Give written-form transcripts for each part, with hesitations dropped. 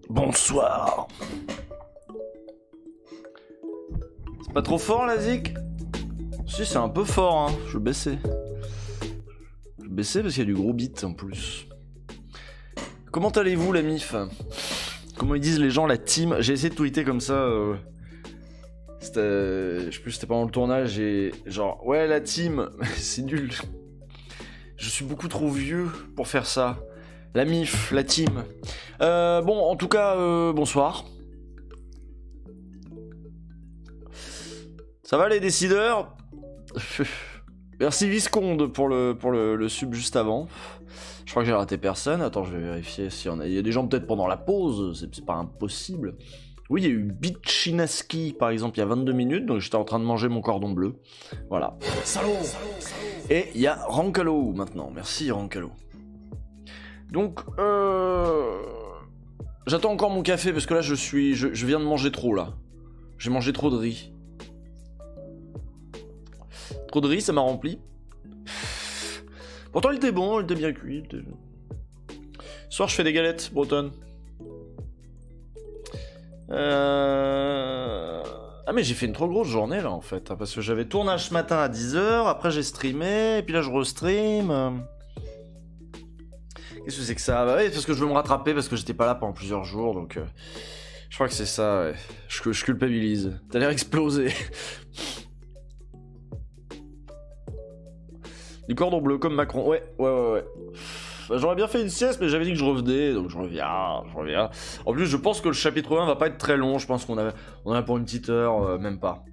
Bonsoir. C'est pas trop fort la zik? Si, c'est un peu fort, hein. Je vais baisser. Je vais baisser parce qu'il y a du gros beat en plus. Comment allez-vous la mif? Comment ils disent les gens, la team? J'ai essayé de tweeter comme ça. Je sais plus, c'était pendant le tournage et genre, ouais la team, c'est nul. Je suis beaucoup trop vieux pour faire ça. La mif, la team. Bon, en tout cas, bonsoir. Ça va les décideurs? Merci Visconde pour le sub juste avant. Je crois que j'ai raté personne. Attends, je vais vérifier si on a... Il y a des gens peut-être pendant la pause, c'est pas impossible. Oui, il y a eu Bichinaski par exemple il y a 22 minutes, donc j'étais en train de manger mon cordon bleu. Voilà. Salaud. Et il y a Rancalo maintenant. Merci Rancalo. Donc, j'attends encore mon café parce que là je viens de manger trop là. J'ai mangé trop de riz. Trop de riz, ça m'a rempli. Pourtant il était bon, il était bien cuit. Ce soir je fais des galettes bretonnes. Ah mais j'ai fait une trop grosse journée là en fait, hein, parce que j'avais tournage ce matin à 10h, après j'ai streamé, et puis là je restream. Qu'est-ce que c'est que ça? Bah ouais, parce que je veux me rattraper, parce que j'étais pas là pendant plusieurs jours, donc... je crois que c'est ça, ouais. Je culpabilise. T'as l'air explosé. Du cordon bleu comme Macron, ouais. Bah, j'aurais bien fait une sieste, mais j'avais dit que je revenais, donc je reviens. En plus, je pense que le chapitre 1 va pas être très long, je pense qu'on a pour une petite heure, même pas.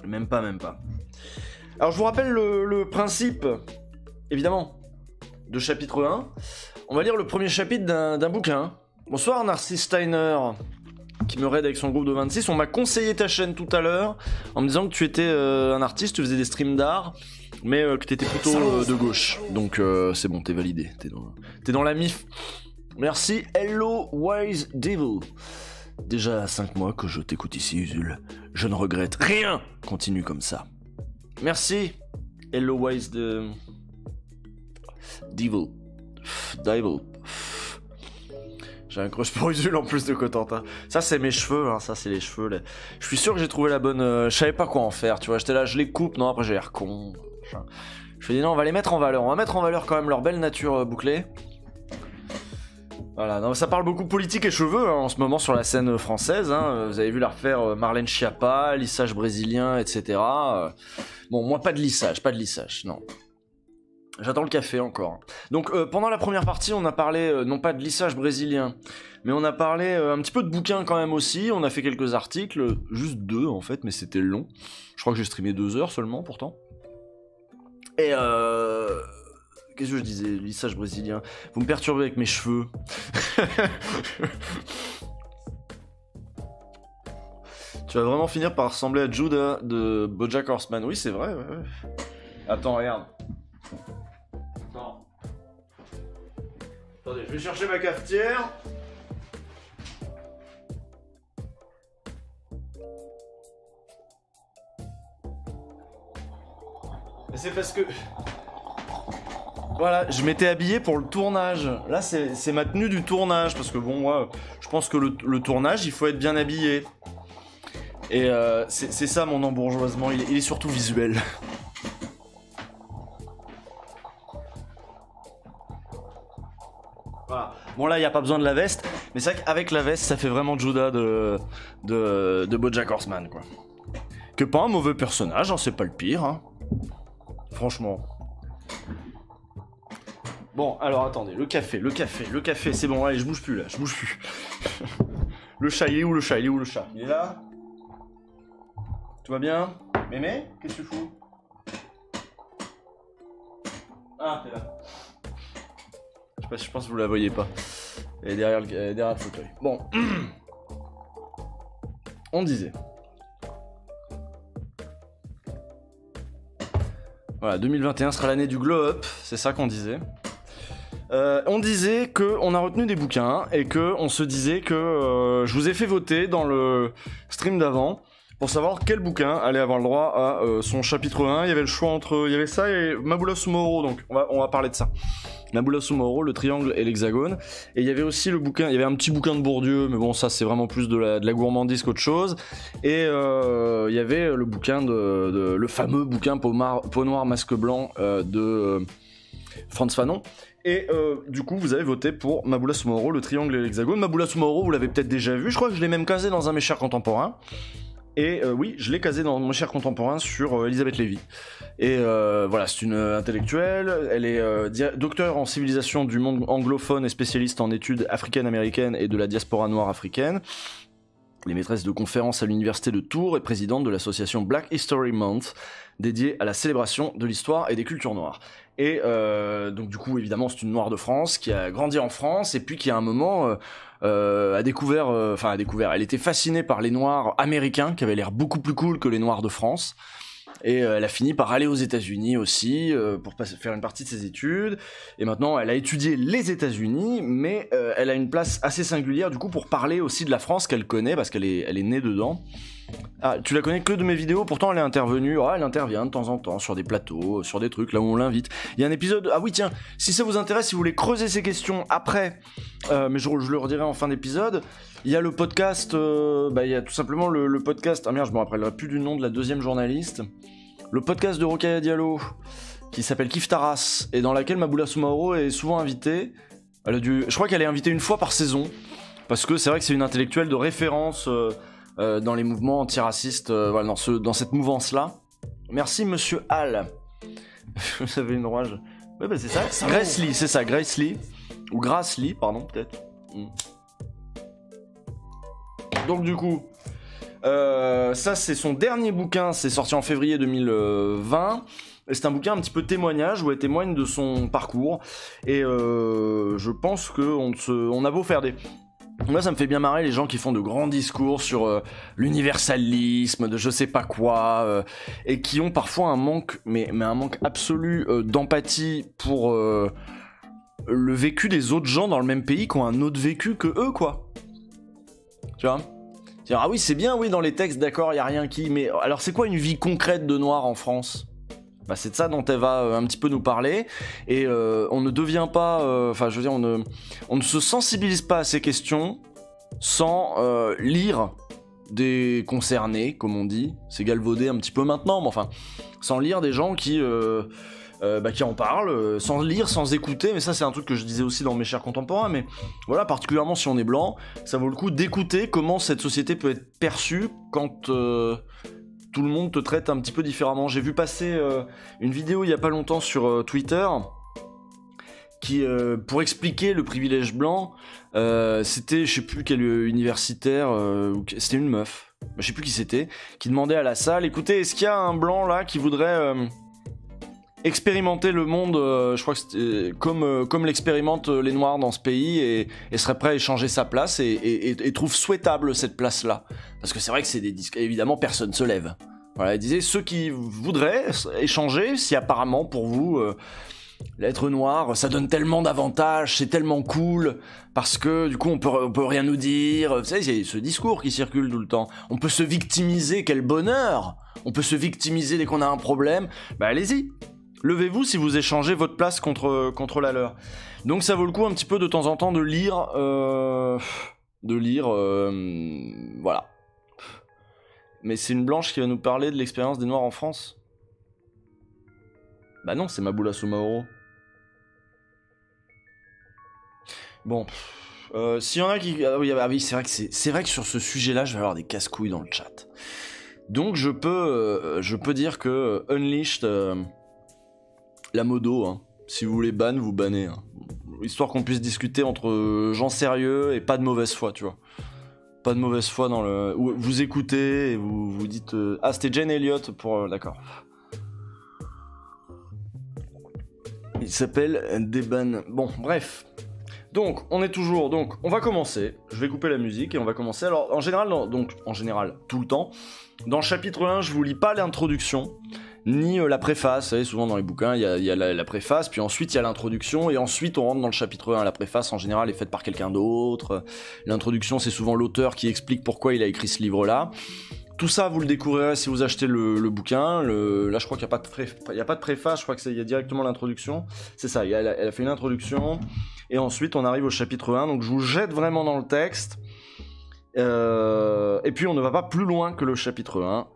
Même pas. Alors, je vous rappelle le principe, évidemment, de chapitre 1. On va lire le premier chapitre d'un bouquin. Bonsoir Narcisse Steiner, qui me raide avec son groupe de 26. On m'a conseillé ta chaîne tout à l'heure, en me disant que tu étais un artiste, tu faisais des streams d'art, mais que t'étais plutôt de gauche. Donc c'est bon, t'es validé, t'es dans la mif. Merci Hello Wise Devil. Déjà 5 mois que je t'écoute ici Usul, je ne regrette rien. Continue comme ça. Merci Hello Wise Devil. J'ai un crush pour Usul en plus de Cotentin. Ça c'est mes cheveux, hein, ça c'est les cheveux là. Je suis sûr que j'ai trouvé la bonne... je savais pas quoi en faire, tu vois, j'étais là, je les coupe, non après j'ai l'air con. Je me suis dit non, on va les mettre en valeur, on va mettre en valeur quand même leur belle nature bouclée. Voilà, non, ça parle beaucoup politique et cheveux hein, en ce moment sur la scène française, hein. Vous avez vu la refaire Marlène Schiappa, lissage brésilien, etc. Bon, moi pas de lissage, non. J'attends le café encore. Donc pendant la première partie, on a parlé non pas de lissage brésilien, mais on a parlé un petit peu de bouquins quand même aussi. On a fait quelques articles, juste 2 en fait, mais c'était long. Je crois que j'ai streamé 2 heures seulement pourtant. Et qu'est-ce que je disais? Lissage brésilien. Vous me perturbez avec mes cheveux. Tu vas vraiment finir par ressembler à Judah de BoJack Horseman. Oui, c'est vrai. Ouais. Attends, regarde. Attendez, je vais chercher ma cafetière. Mais c'est parce que... Voilà, je m'étais habillé pour le tournage. Là, c'est ma tenue du tournage. Parce que bon, moi, je pense que le tournage, il faut être bien habillé. Et c'est ça mon embourgeoisement, il est surtout visuel. Voilà. Bon là il n'y a pas besoin de la veste, mais c'est vrai qu'avec la veste ça fait vraiment Judah de BoJack Horseman quoi. Que pas un mauvais personnage, hein, c'est pas le pire, hein. Franchement. Bon alors attendez, le café, c'est bon, allez je bouge plus. Le chat, il est où le chat? Il est là? Tout va bien? Mémé, qu'est-ce que tu fous? Ah t'es là. Je pense que vous la voyez pas. Elle est derrière le fauteuil. Bon. On disait. Voilà, 2021 sera l'année du glow up, c'est ça qu'on disait. On disait qu'on a retenu des bouquins et qu'on se disait que je vous ai fait voter dans le stream d'avant pour savoir quel bouquin allait avoir le droit à son chapitre 1. Il y avait le choix entre... Il y avait ça et Mabula Sumoro, donc on va parler de ça. Mabula Sumaoro, le triangle et l'hexagone. Et il y avait aussi le bouquin, il y avait un petit bouquin de Bourdieu, mais bon, ça c'est vraiment plus de la gourmandise qu'autre chose. Et il y avait le bouquin le fameux bouquin Peau noire, masque blanc de Frantz Fanon. Et du coup, vous avez voté pour Mabula Sumaoro, le triangle et l'hexagone. Mabula Sumaoro, vous l'avez peut-être déjà vu, je crois que je l'ai même casé dans un de mes chers contemporains. Et oui, je l'ai casé dans mon cher contemporain sur Elisabeth Lévy. Et voilà, c'est une intellectuelle, elle est docteure en civilisation du monde anglophone et spécialiste en études africaines-américaines et de la diaspora noire africaine. Elle est maîtresse de conférences à l'université de Tours et présidente de l'association Black History Month, dédiée à la célébration de l'histoire et des cultures noires. Et donc du coup, évidemment, c'est une noire de France qui a grandi en France et puis qui à un moment a découvert, elle était fascinée par les noirs américains qui avaient l'air beaucoup plus cool que les noirs de France. Et elle a fini par aller aux États-Unis aussi pour faire une partie de ses études. Et maintenant, elle a étudié les États-Unis, mais elle a une place assez singulière du coup pour parler aussi de la France qu'elle connaît parce qu'elle est née dedans. Ah, tu la connais que de mes vidéos, pourtant elle est intervenue, elle intervient de temps en temps sur des plateaux, sur des trucs là où on l'invite. Il y a un épisode, ah oui tiens, si ça vous intéresse, si vous voulez creuser ces questions après, mais je le redirai en fin d'épisode, il y a le podcast, il y a tout simplement le podcast, ah merde je me rappellerai plus du nom de la deuxième journaliste, le podcast de Rokhaya Diallo, qui s'appelle Kif Taras, et dans laquelle Mabula Sumaoro est souvent invitée, je crois qu'elle est invitée une fois par saison, parce que c'est vrai que c'est une intellectuelle de référence dans les mouvements antiracistes, voilà, dans cette mouvance-là. Merci Monsieur Hall. Vous avez une rage. Ouais, bah c'est ça. Grace Lee, c'est ça, Grace Lee. Ou Grace Lee, pardon, peut-être. Donc du coup, ça c'est son dernier bouquin, c'est sorti en février 2020. Et c'est un bouquin un petit peu témoignage où elle témoigne de son parcours. Et je pense qu'on a beau faire des... Moi ça me fait bien marrer les gens qui font de grands discours sur l'universalisme, de je sais pas quoi, et qui ont parfois un manque, mais un manque absolu d'empathie pour le vécu des autres gens dans le même pays qui ont un autre vécu que eux, quoi. Tu vois ? C'est-à-dire, ah oui c'est bien, oui dans les textes, d'accord, y a rien qui... Mais alors c'est quoi une vie concrète de noir en France ? Bah c'est de ça dont elle va un petit peu nous parler, et on ne devient pas, je veux dire, on ne se sensibilise pas à ces questions sans lire des concernés, comme on dit, c'est galvaudé un petit peu maintenant, mais enfin, sans lire des gens qui en parlent, sans lire, sans écouter, mais ça c'est un truc que je disais aussi dans mes chers contemporains, mais voilà, particulièrement si on est blanc, ça vaut le coup d'écouter comment cette société peut être perçue quand... tout le monde te traite un petit peu différemment. J'ai vu passer une vidéo il y a pas longtemps sur Twitter qui, pour expliquer le privilège blanc, c'était, je sais plus quel universitaire, c'était une meuf, je sais plus qui c'était, qui demandait à la salle, écoutez, est-ce qu'il y a un blanc là qui voudrait expérimenter le monde, je crois que c'était comme l'expérimentent les noirs dans ce pays, et serait prêt à échanger sa place et trouve souhaitable cette place-là. Parce que c'est vrai que c'est des disques, évidemment personne se lève. Voilà, il disait ceux qui voudraient échanger, si apparemment pour vous l'être noir, ça donne tellement d'avantages, c'est tellement cool, parce que du coup on peut rien nous dire. Vous savez, il y a ce discours qui circule tout le temps. On peut se victimiser, quel bonheur! On peut se victimiser dès qu'on a un problème. Bah allez-y. Levez-vous si vous échangez votre place contre la leur. Donc ça vaut le coup un petit peu de temps en temps de lire, voilà. Mais c'est une blanche qui va nous parler de l'expérience des noirs en France. Bah non, c'est Mabula Sumaoro. Bon, s'il y en a qui... Ah oui, c'est vrai que sur ce sujet-là, je vais avoir des casse-couilles dans le chat. Donc je peux dire que Unleashed... la modo, hein. Si vous voulez ban, vous bannez, hein. Histoire qu'on puisse discuter entre gens sérieux et pas de mauvaise foi, tu vois. Pas de mauvaise foi dans le... Vous écoutez et vous dites... Ah, c'était Jane Elliott pour... D'accord. Il s'appelle Deban. Bon, bref. Donc, on est toujours... Donc, on va commencer. Je vais couper la musique et on va commencer. Alors, en général, tout le temps, dans le chapitre 1, je vous lis pas l'introduction, ni la préface. Vous savez, souvent dans les bouquins, il y a la préface, puis ensuite il y a l'introduction, et ensuite on rentre dans le chapitre 1. La préface, en général, est faite par quelqu'un d'autre. L'introduction, c'est souvent l'auteur qui explique pourquoi il a écrit ce livre-là. Tout ça, vous le découvrirez si vous achetez le bouquin. Là, je crois qu'il n'y a pas de préface, je crois qu'il y a directement l'introduction. C'est ça, elle a fait une introduction. Et ensuite, on arrive au chapitre 1. Donc, je vous jette vraiment dans le texte. Et puis, on ne va pas plus loin que le chapitre 1.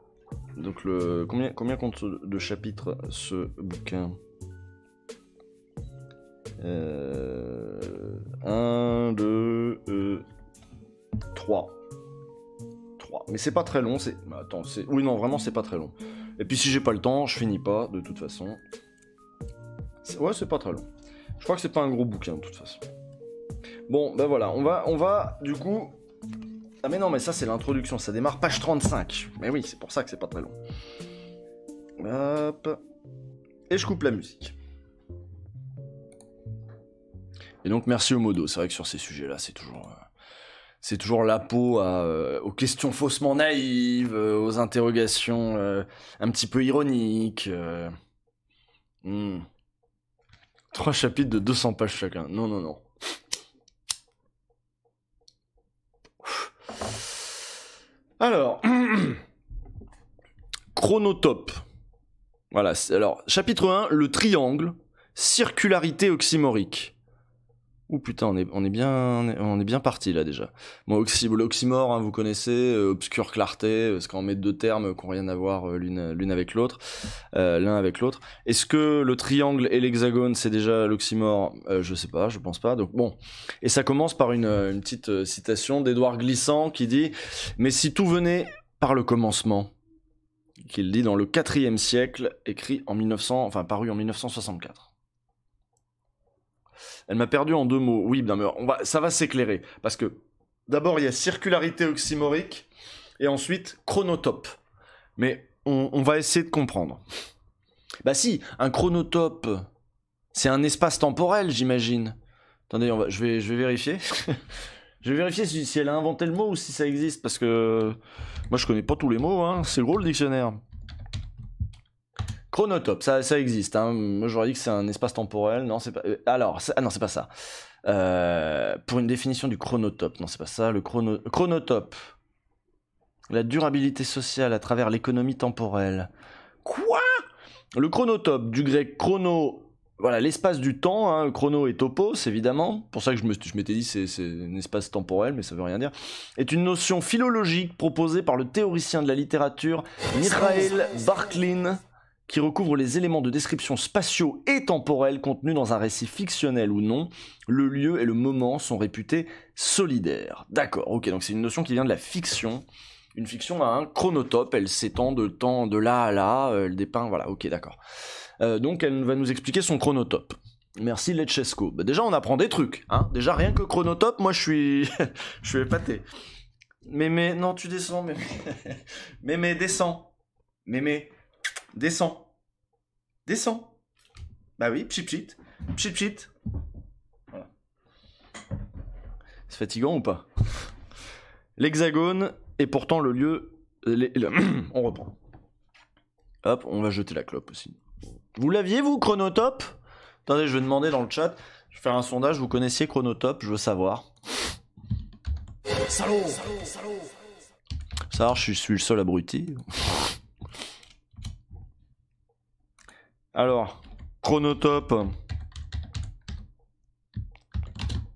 Donc, combien compte de chapitres ce bouquin ? 1, 2, 3. Mais c'est pas très long, Attends, oui, non, vraiment, c'est pas très long. Et puis si j'ai pas le temps, je finis pas, de toute façon. Ouais, c'est pas très long. Je crois que c'est pas un gros bouquin, de toute façon. Bon, ben voilà, on va, du coup... Ah mais non, mais ça, c'est l'introduction, ça démarre page 35. Mais oui, c'est pour ça que c'est pas très long. Hop. Et je coupe la musique. Et donc, merci au modo. C'est vrai que sur ces sujets-là, c'est toujours la peau aux questions faussement naïves, aux interrogations un petit peu ironiques. 3 chapitres de 200 pages chacun. Non. Alors, chronotope. Voilà, alors, chapitre 1, le triangle, circularité oxymorique. Ouh putain, on est bien parti là déjà. Bon, l'oxymore, hein, vous connaissez, obscure clarté, parce qu'on met deux termes qui n'ont rien à voir l'un avec l'autre. Est-ce que le triangle et l'hexagone, c'est déjà l'oxymore ? Je sais pas, je pense pas. Donc bon, et ça commence par une petite citation d'Édouard Glissant qui dit « Mais si tout venait par le commencement », qu'il dit dans le 4e siècle, paru en 1964. Elle m'a perdu en 2 mots. Oui, mais ça va s'éclairer. Parce que d'abord, il y a circularité oxymorique et ensuite chronotope. Mais on va essayer de comprendre. Bah si, un chronotope, c'est un espace temporel, j'imagine. Attendez, je vais vérifier. Je vais vérifier si elle a inventé le mot ou si ça existe. Parce que moi, je connais pas tous les mots. Hein. C'est gros le dictionnaire. Chronotope, ça existe. Hein. Moi, j'aurais dit que c'est un espace temporel. Non, c'est pas. Non, c'est pas ça. Pour une définition du chronotope, non, c'est pas ça. Le chronotope, la durabilité sociale à travers l'économie temporelle. Quoi ? Le chronotope, du grec chrono, voilà, l'espace du temps. Hein, chrono et topos, évidemment. Pour ça que je m'étais dit c'est un espace temporel, mais ça veut rien dire. Est une notion philologique proposée par le théoricien de la littérature Michael Barclay, qui recouvre les éléments de description spatiaux et temporels contenus dans un récit fictionnel ou non. Le lieu et le moment sont réputés solidaires. D'accord, ok, donc c'est une notion qui vient de la fiction. Une fiction a un chronotope, elle s'étend de temps de là à là, elle dépeint, voilà, ok, d'accord. Donc elle va nous expliquer son chronotope. Merci Lecesco. Bah déjà on apprend des trucs, hein. Déjà rien que chronotope, moi je suis je suis épaté. Mémé, non tu descends, Mémé. Mémé, descends. Mémé. Descends. Bah oui, pchit. Voilà. C'est fatigant ou pas ? L'hexagone est pourtant le lieu... On reprend. Hop, on va jeter la clope aussi. Vous l'aviez, vous, chronotope ? Attendez, je vais demander dans le chat. Je vais faire un sondage. Vous connaissiez chronotope ? Je veux savoir. Salaud ! Savoir, je suis le seul abruti. Alors, chronotope,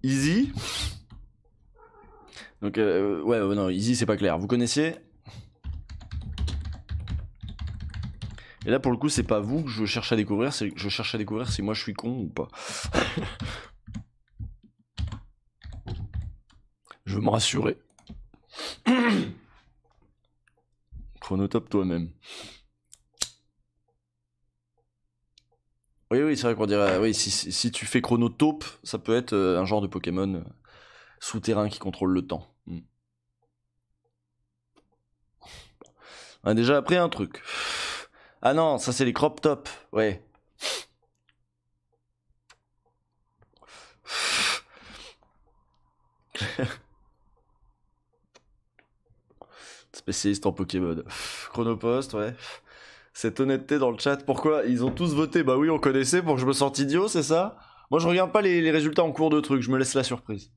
easy. Donc, non, easy, c'est pas clair. Vous connaissiez ? Et là, pour le coup, c'est pas vous que je cherche à découvrir, c'est que je cherche à découvrir si moi je suis con ou pas. Je veux me rassurer. Chronotope toi-même. Oui, c'est vrai qu'on dirait... Oui, si tu fais chronotope, ça peut être un genre de Pokémon souterrain qui contrôle le temps. On a déjà appris un truc. Ah non, ça c'est les crop top, ouais. Spécialiste en Pokémon. Chronopost, ouais. Cette honnêteté dans le chat, pourquoi ils ont tous voté ? Bah oui, on connaissait pour que je me sente idiot, c'est ça ? Moi je regarde pas les résultats en cours de truc, je me laisse la surprise.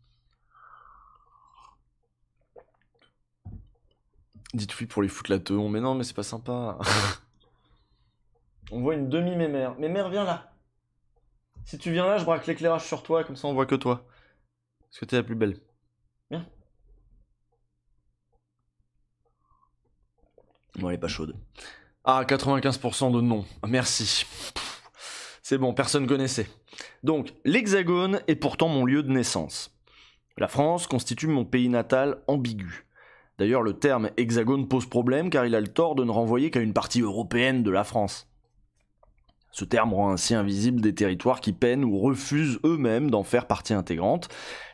Dites oui pour les foutre la teon, mais non, mais c'est pas sympa. On voit une demi-mémère. Mémère, viens là. Si tu viens là, je braque l'éclairage sur toi, comme ça on voit que toi. Parce que t'es la plus belle. Viens. Bon, elle est pas chaude. Ah, 95% de non. Merci. C'est bon, personne connaissait. Donc, l'Hexagone est pourtant mon lieu de naissance. La France constitue mon pays natal ambigu. D'ailleurs, le terme hexagone pose problème car il a le tort de ne renvoyer qu'à une partie européenne de la France. Ce terme rend ainsi invisible des territoires qui peinent ou refusent eux-mêmes d'en faire partie intégrante.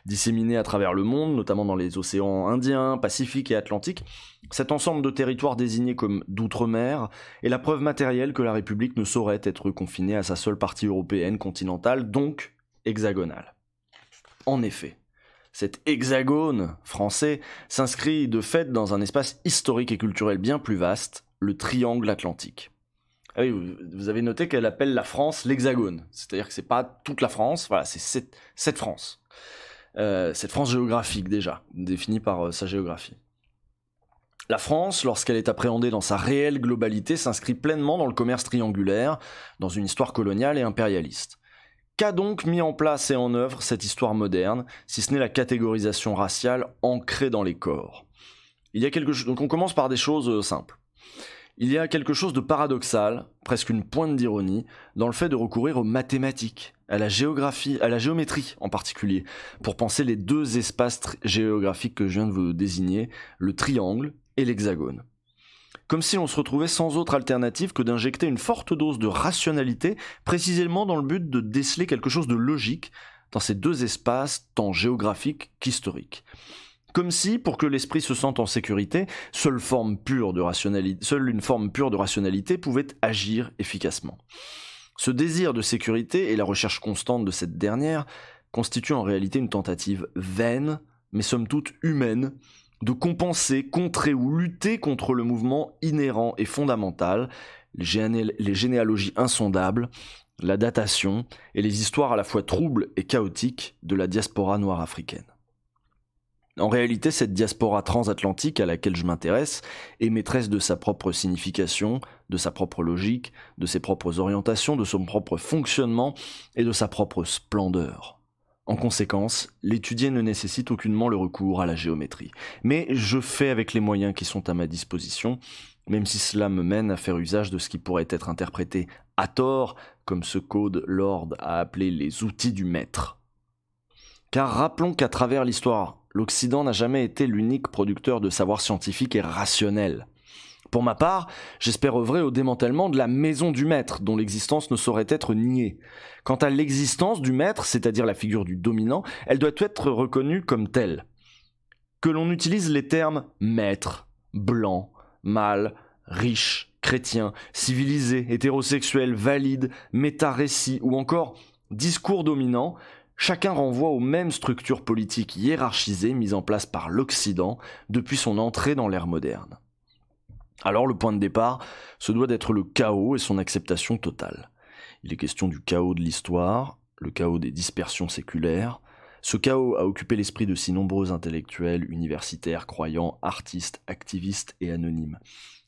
Disséminés à travers le monde, notamment dans les océans Indien, Pacifique et Atlantique, cet ensemble de territoires désignés comme d'outre-mer est la preuve matérielle que la République ne saurait être confinée à sa seule partie européenne continentale, donc hexagonale. En effet, cet hexagone français s'inscrit de fait dans un espace historique et culturel bien plus vaste, le triangle atlantique. Ah oui, vous avez noté qu'elle appelle la France l'hexagone, c'est-à-dire que c'est pas toute la France, voilà, c'est cette France. Cette France géographique déjà, définie par sa géographie. La France, lorsqu'elle est appréhendée dans sa réelle globalité, s'inscrit pleinement dans le commerce triangulaire, dans une histoire coloniale et impérialiste. Qu'a donc mis en place et en œuvre cette histoire moderne, si ce n'est la catégorisation raciale ancrée dans les corps ? Il y a quelque chose. Donc on commence par des choses simples. Il y a quelque chose de paradoxal, presque une pointe d'ironie, dans le fait de recourir aux mathématiques, à la géographie, à la géométrie en particulier, pour penser les deux espaces géographiques que je viens de vous désigner, le triangle et l'hexagone. Comme si on se retrouvait sans autre alternative que d'injecter une forte dose de rationalité, précisément dans le but de déceler quelque chose de logique dans ces deux espaces tant géographiques qu'historiques. Comme si, pour que l'esprit se sente en sécurité, seule une forme pure de rationalité pouvait agir efficacement. Ce désir de sécurité et la recherche constante de cette dernière constituent en réalité une tentative vaine, mais somme toute humaine, de compenser, contrer ou lutter contre le mouvement inhérent et fondamental, les généalogies insondables, la datation et les histoires à la fois troubles et chaotiques de la diaspora noire africaine. En réalité, cette diaspora transatlantique à laquelle je m'intéresse est maîtresse de sa propre signification, de sa propre logique, de ses propres orientations, de son propre fonctionnement et de sa propre splendeur. En conséquence, l'étudier ne nécessite aucunement le recours à la géométrie. Mais je fais avec les moyens qui sont à ma disposition, même si cela me mène à faire usage de ce qui pourrait être interprété à tort, comme ce Code Lord a appelé les outils du maître. Car rappelons qu'à travers l'histoire, l'Occident n'a jamais été l'unique producteur de savoir scientifique et rationnel. Pour ma part, j'espère œuvrer au démantèlement de la maison du maître, dont l'existence ne saurait être niée. Quant à l'existence du maître, c'est-à-dire la figure du dominant, elle doit être reconnue comme telle. Que l'on utilise les termes maître, blanc, mâle, riche, chrétien, civilisé, hétérosexuel, valide, méta-récit ou encore discours dominant, chacun renvoie aux mêmes structures politiques hiérarchisées mises en place par l'Occident depuis son entrée dans l'ère moderne. Alors le point de départ, ce doit d'être le chaos et son acceptation totale. Il est question du chaos de l'histoire, le chaos des dispersions séculaires. Ce chaos a occupé l'esprit de si nombreux intellectuels, universitaires, croyants, artistes, activistes et anonymes.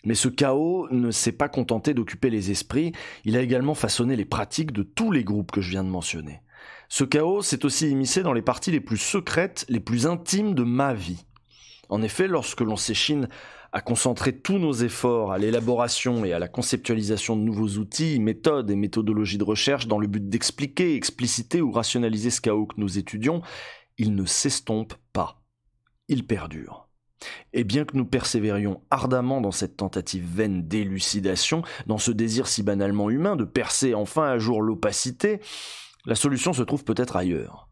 Mais ce chaos ne s'est pas contenté d'occuper les esprits, il a également façonné les pratiques de tous les groupes que je viens de mentionner. Ce chaos s'est aussi immiscé dans les parties les plus secrètes, les plus intimes de ma vie. En effet, lorsque l'on s'échine à concentrer tous nos efforts à l'élaboration et à la conceptualisation de nouveaux outils, méthodes et méthodologies de recherche dans le but d'expliquer, expliciter ou rationaliser ce chaos que nous étudions, il ne s'estompe pas. Il perdure. Et bien que nous persévérions ardemment dans cette tentative vaine d'élucidation, dans ce désir si banalement humain de percer enfin à jour l'opacité, la solution se trouve peut-être ailleurs.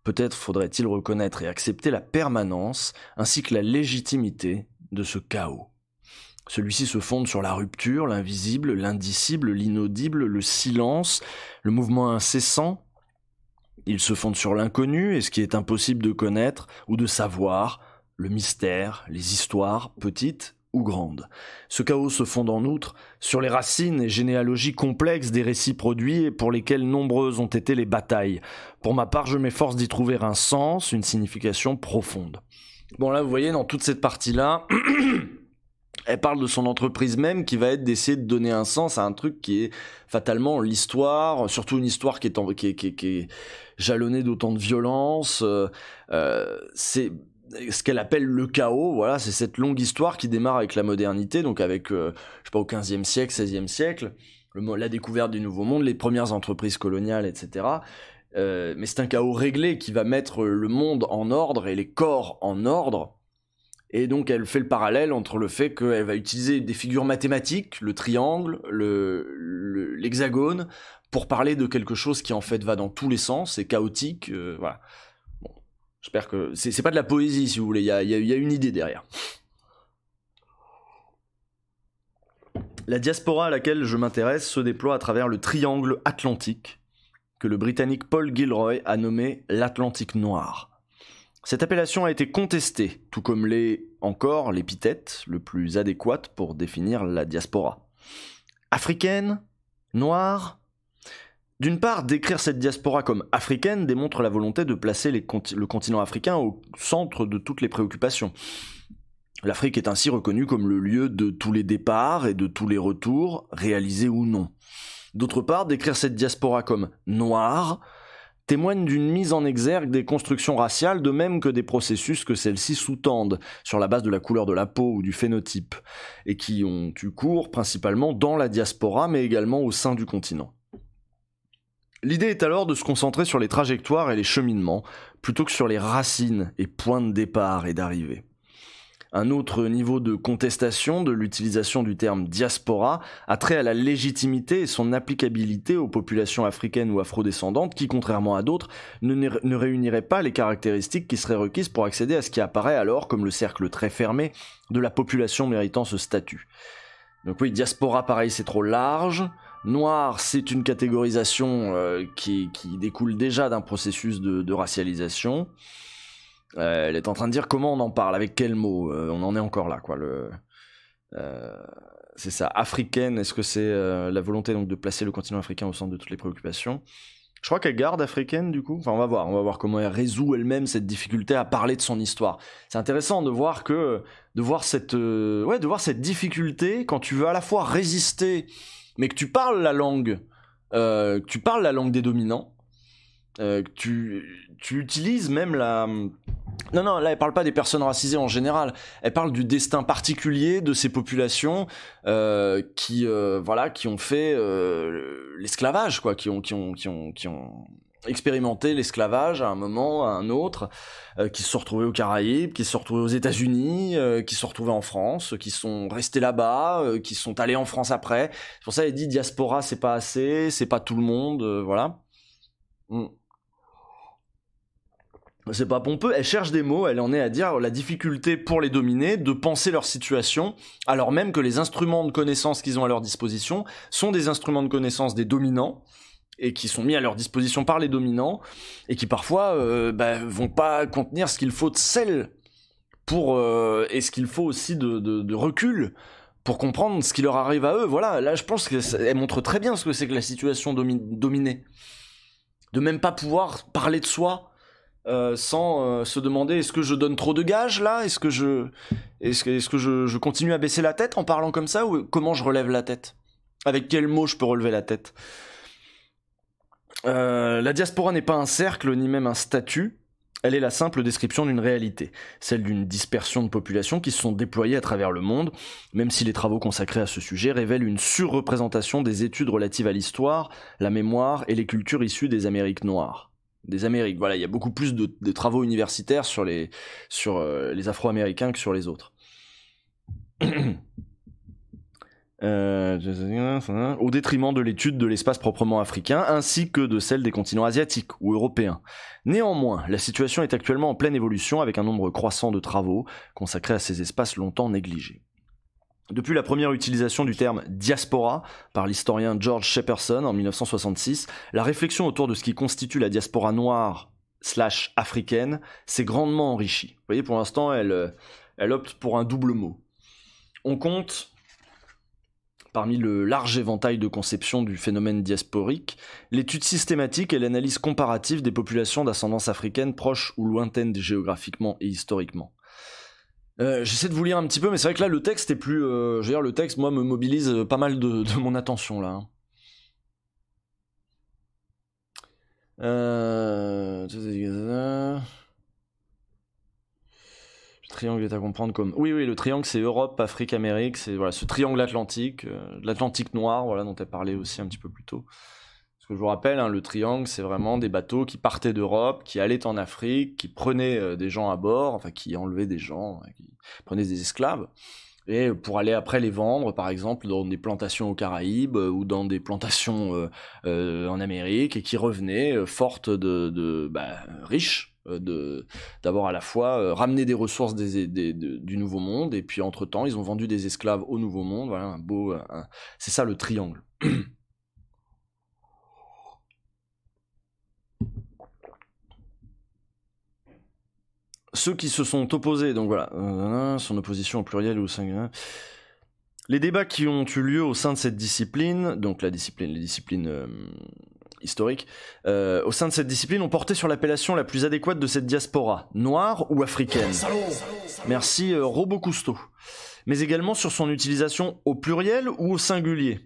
Peut-être faudrait-il reconnaître et accepter la permanence ainsi que la légitimité de ce chaos. Celui-ci se fonde sur la rupture, l'invisible, l'indicible, l'inaudible, le silence, le mouvement incessant. Il se fonde sur l'inconnu et ce qui est impossible de connaître ou de savoir, le mystère, les histoires, petites ou grandes. Ce chaos se fonde en outre sur les racines et généalogies complexes des récits produits et pour lesquels nombreuses ont été les batailles. Pour ma part, je m'efforce d'y trouver un sens, une signification profonde. Bon là, vous voyez, dans toute cette partie-là, Elle parle de son entreprise même qui va être d'essayer de donner un sens à un truc qui est fatalement l'histoire, surtout une histoire qui est jalonnée d'autant de violence. C'est ce qu'elle appelle le chaos, voilà, c'est cette longue histoire qui démarre avec la modernité, donc avec, je sais pas, au XVe siècle, XVIe siècle, la découverte du Nouveau Monde, les premières entreprises coloniales, etc. Mais c'est un chaos réglé qui va mettre le monde en ordre et les corps en ordre. Et donc elle fait le parallèle entre le fait qu'elle va utiliser des figures mathématiques, le triangle, l'hexagone, pour parler de quelque chose qui en fait va dans tous les sens, c'est chaotique, voilà. Bon, j'espère que... C'est pas de la poésie si vous voulez, il y a une idée derrière. La diaspora à laquelle je m'intéresse se déploie à travers le triangle atlantique, que le Britannique Paul Gilroy a nommé l'Atlantique noir. Cette appellation a été contestée, tout comme l'est encore l'épithète le plus adéquate pour définir la diaspora. Africaine? Noire? D'une part, décrire cette diaspora comme africaine démontre la volonté de placer le continent africain au centre de toutes les préoccupations. L'Afrique est ainsi reconnue comme le lieu de tous les départs et de tous les retours, réalisés ou non. D'autre part, décrire cette diaspora comme noire témoigne d'une mise en exergue des constructions raciales, de même que des processus que celles-ci sous-tendent, sur la base de la couleur de la peau ou du phénotype, et qui ont eu cours principalement dans la diaspora, mais également au sein du continent. L'idée est alors de se concentrer sur les trajectoires et les cheminements, plutôt que sur les racines et points de départ et d'arrivée. Un autre niveau de contestation de l'utilisation du terme diaspora a trait à la légitimité et son applicabilité aux populations africaines ou afrodescendantes qui, contrairement à d'autres, ne réuniraient pas les caractéristiques qui seraient requises pour accéder à ce qui apparaît alors comme le cercle très fermé de la population méritant ce statut. Donc oui, diaspora pareil c'est trop large, noir c'est une catégorisation qui découle déjà d'un processus de racialisation. Elle est en train de dire comment on en parle, avec quel mot, on en est encore là, quoi. C'est ça, africaine, est-ce que c'est la volonté donc de placer le continent africain au centre de toutes les préoccupations? Je crois qu'elle garde africaine du coup, enfin on va voir comment elle résout elle-même cette difficulté à parler de son histoire. C'est intéressant de voir cette difficulté quand tu veux à la fois résister, mais que tu parles la langue des dominants. Tu utilises même la... Non, là elle parle pas des personnes racisées en général, elle parle du destin particulier de ces populations qui ont fait l'esclavage, quoi, qui ont expérimenté l'esclavage à un moment, à un autre, qui se sont retrouvés aux Caraïbes, qui se sont retrouvés aux États-Unis, qui se sont retrouvés en France, qui sont restés là-bas, qui sont allés en France après. C'est pour ça qu'elle dit diaspora c'est pas assez, c'est pas tout le monde, voilà. C'est pas pompeux, elle cherche des mots, elle en est à dire la difficulté pour les dominés de penser leur situation, alors même que les instruments de connaissance qu'ils ont à leur disposition sont des instruments de connaissance des dominants, et qui sont mis à leur disposition par les dominants, et qui parfois vont pas contenir ce qu'il faut de sel, et ce qu'il faut aussi de recul, pour comprendre ce qui leur arrive à eux. Voilà, là je pense qu'elle montre très bien ce que c'est que la situation dominée. De même pas pouvoir parler de soi, sans se demander est-ce que je donne trop de gages là, est-ce que je continue à baisser la tête en parlant comme ça, ou comment je relève la tête, avec quels mots je peux relever la tête. La diaspora n'est pas un cercle ni même un statut, elle est la simple description d'une réalité, celle d'une dispersion de populations qui se sont déployées à travers le monde, même si les travaux consacrés à ce sujet révèlent une surreprésentation des études relatives à l'histoire, la mémoire et les cultures issues des Amériques noires. Des Amériques, voilà, il y a beaucoup plus de travaux universitaires sur les Afro-Américains que sur les autres. Au détriment de l'étude de l'espace proprement africain, ainsi que de celle des continents asiatiques ou européens. Néanmoins, la situation est actuellement en pleine évolution avec un nombre croissant de travaux consacrés à ces espaces longtemps négligés. Depuis la première utilisation du terme diaspora par l'historien George Shepperson en 1966, la réflexion autour de ce qui constitue la diaspora noire / africaine s'est grandement enrichie. Vous voyez, pour l'instant, elle opte pour un double mot. On compte, parmi le large éventail de conceptions du phénomène diasporique, l'étude systématique et l'analyse comparative des populations d'ascendance africaine proches ou lointaines géographiquement et historiquement. J'essaie de vous lire un petit peu, mais c'est vrai que là, le texte est plus... je veux dire, le texte, moi, me mobilise pas mal de mon attention, là. Le triangle est à comprendre comme... Oui, le triangle, c'est Europe, Afrique, Amérique, c'est voilà, ce triangle atlantique, l'Atlantique noir, voilà, dont tu as parlé aussi un petit peu plus tôt. Parce que je vous rappelle, hein, le triangle, c'est vraiment des bateaux qui partaient d'Europe, qui allaient en Afrique, qui prenaient des gens à bord, enfin, qui enlevaient des gens, qui prenaient des esclaves, et pour aller après les vendre, par exemple, dans des plantations aux Caraïbes ou dans des plantations en Amérique, et qui revenaient fortes riches, d'avoir à la fois ramené des ressources du Nouveau Monde, et puis entre-temps, ils ont vendu des esclaves au Nouveau Monde. Voilà, c'est ça le triangle. Ceux qui se sont opposés, donc voilà, son opposition au pluriel ou au singulier. Les débats qui ont eu lieu au sein de cette discipline, donc les disciplines historiques, au sein de cette discipline ont porté sur l'appellation la plus adéquate de cette diaspora, noire ou africaine. Merci Robocusto. Mais également sur son utilisation au pluriel ou au singulier.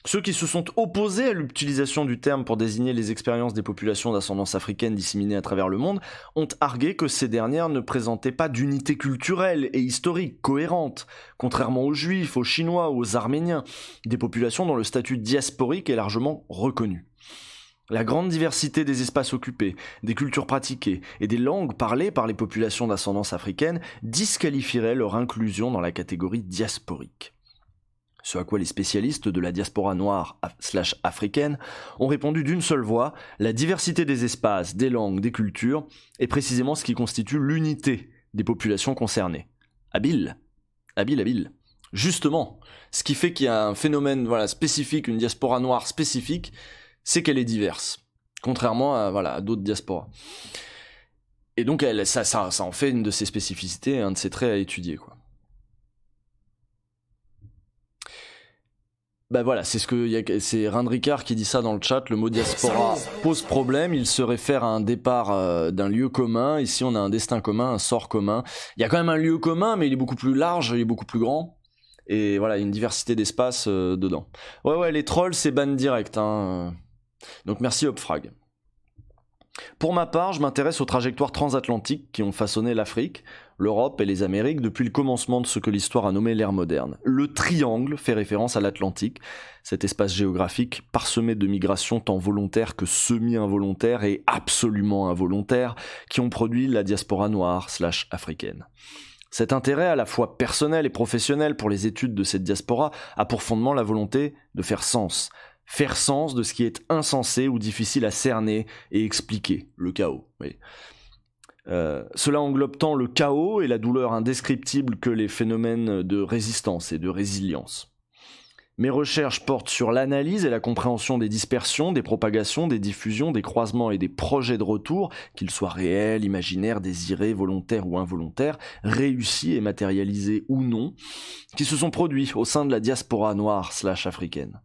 Ceux qui se sont opposés à l'utilisation du terme pour désigner les expériences des populations d'ascendance africaine disséminées à travers le monde ont argué que ces dernières ne présentaient pas d'unité culturelle et historique cohérente, contrairement aux Juifs, aux Chinois ou aux Arméniens, des populations dont le statut diasporique est largement reconnu. La grande diversité des espaces occupés, des cultures pratiquées et des langues parlées par les populations d'ascendance africaine disqualifierait leur inclusion dans la catégorie diasporique. Ce à quoi les spécialistes de la diaspora noire / africaine ont répondu d'une seule voix, la diversité des espaces, des langues, des cultures est précisément ce qui constitue l'unité des populations concernées. Habile. Justement, ce qui fait qu'il y a un phénomène spécifique, une diaspora noire spécifique, c'est qu'elle est diverse, contrairement à d'autres diasporas. Et donc ça en fait une de ses spécificités, un de ses traits à étudier, quoi. C'est Rein Ricard qui dit ça dans le chat, le mot diaspora pose problème, il se réfère à un départ d'un lieu commun, ici on a un destin commun, un sort commun. Il y a quand même un lieu commun, mais il est beaucoup plus large, il est beaucoup plus grand, et voilà, il y a une diversité d'espace dedans. Ouais, les trolls c'est ban direct, hein. Donc merci Hopfrag. Pour ma part, je m'intéresse aux trajectoires transatlantiques qui ont façonné l'Afrique, l'Europe et les Amériques depuis le commencement de ce que l'histoire a nommé l'ère moderne. Le triangle fait référence à l'Atlantique, cet espace géographique parsemé de migrations tant volontaires que semi-involontaires et absolument involontaires qui ont produit la diaspora noire / africaine. Cet intérêt à la fois personnel et professionnel pour les études de cette diaspora a pour fondement la volonté de faire sens de ce qui est insensé ou difficile à cerner et expliquer, le chaos. Oui. Cela englobe tant le chaos et la douleur indescriptible que les phénomènes de résistance et de résilience. Mes recherches portent sur l'analyse et la compréhension des dispersions, des propagations, des diffusions, des croisements et des projets de retour, qu'ils soient réels, imaginaires, désirés, volontaires ou involontaires, réussis et matérialisés ou non, qui se sont produits au sein de la diaspora noire / africaine.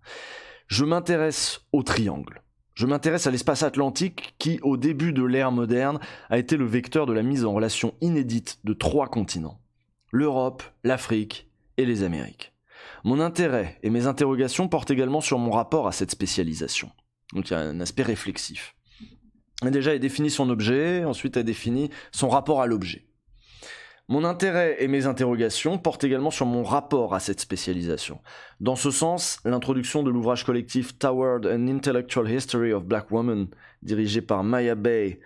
Je m'intéresse au triangle. Je m'intéresse à l'espace atlantique qui, au début de l'ère moderne, a été le vecteur de la mise en relation inédite de 3 continents. L'Europe, l'Afrique et les Amériques. Mon intérêt et mes interrogations portent également sur mon rapport à cette spécialisation. Donc il y a un aspect réflexif. Déjà, elle définit son objet, ensuite elle définit son rapport à l'objet. Mon intérêt et mes interrogations portent également sur mon rapport à cette spécialisation. Dans ce sens, l'introduction de l'ouvrage collectif Toward an Intellectual History of Black Women, dirigé par Maya Bay,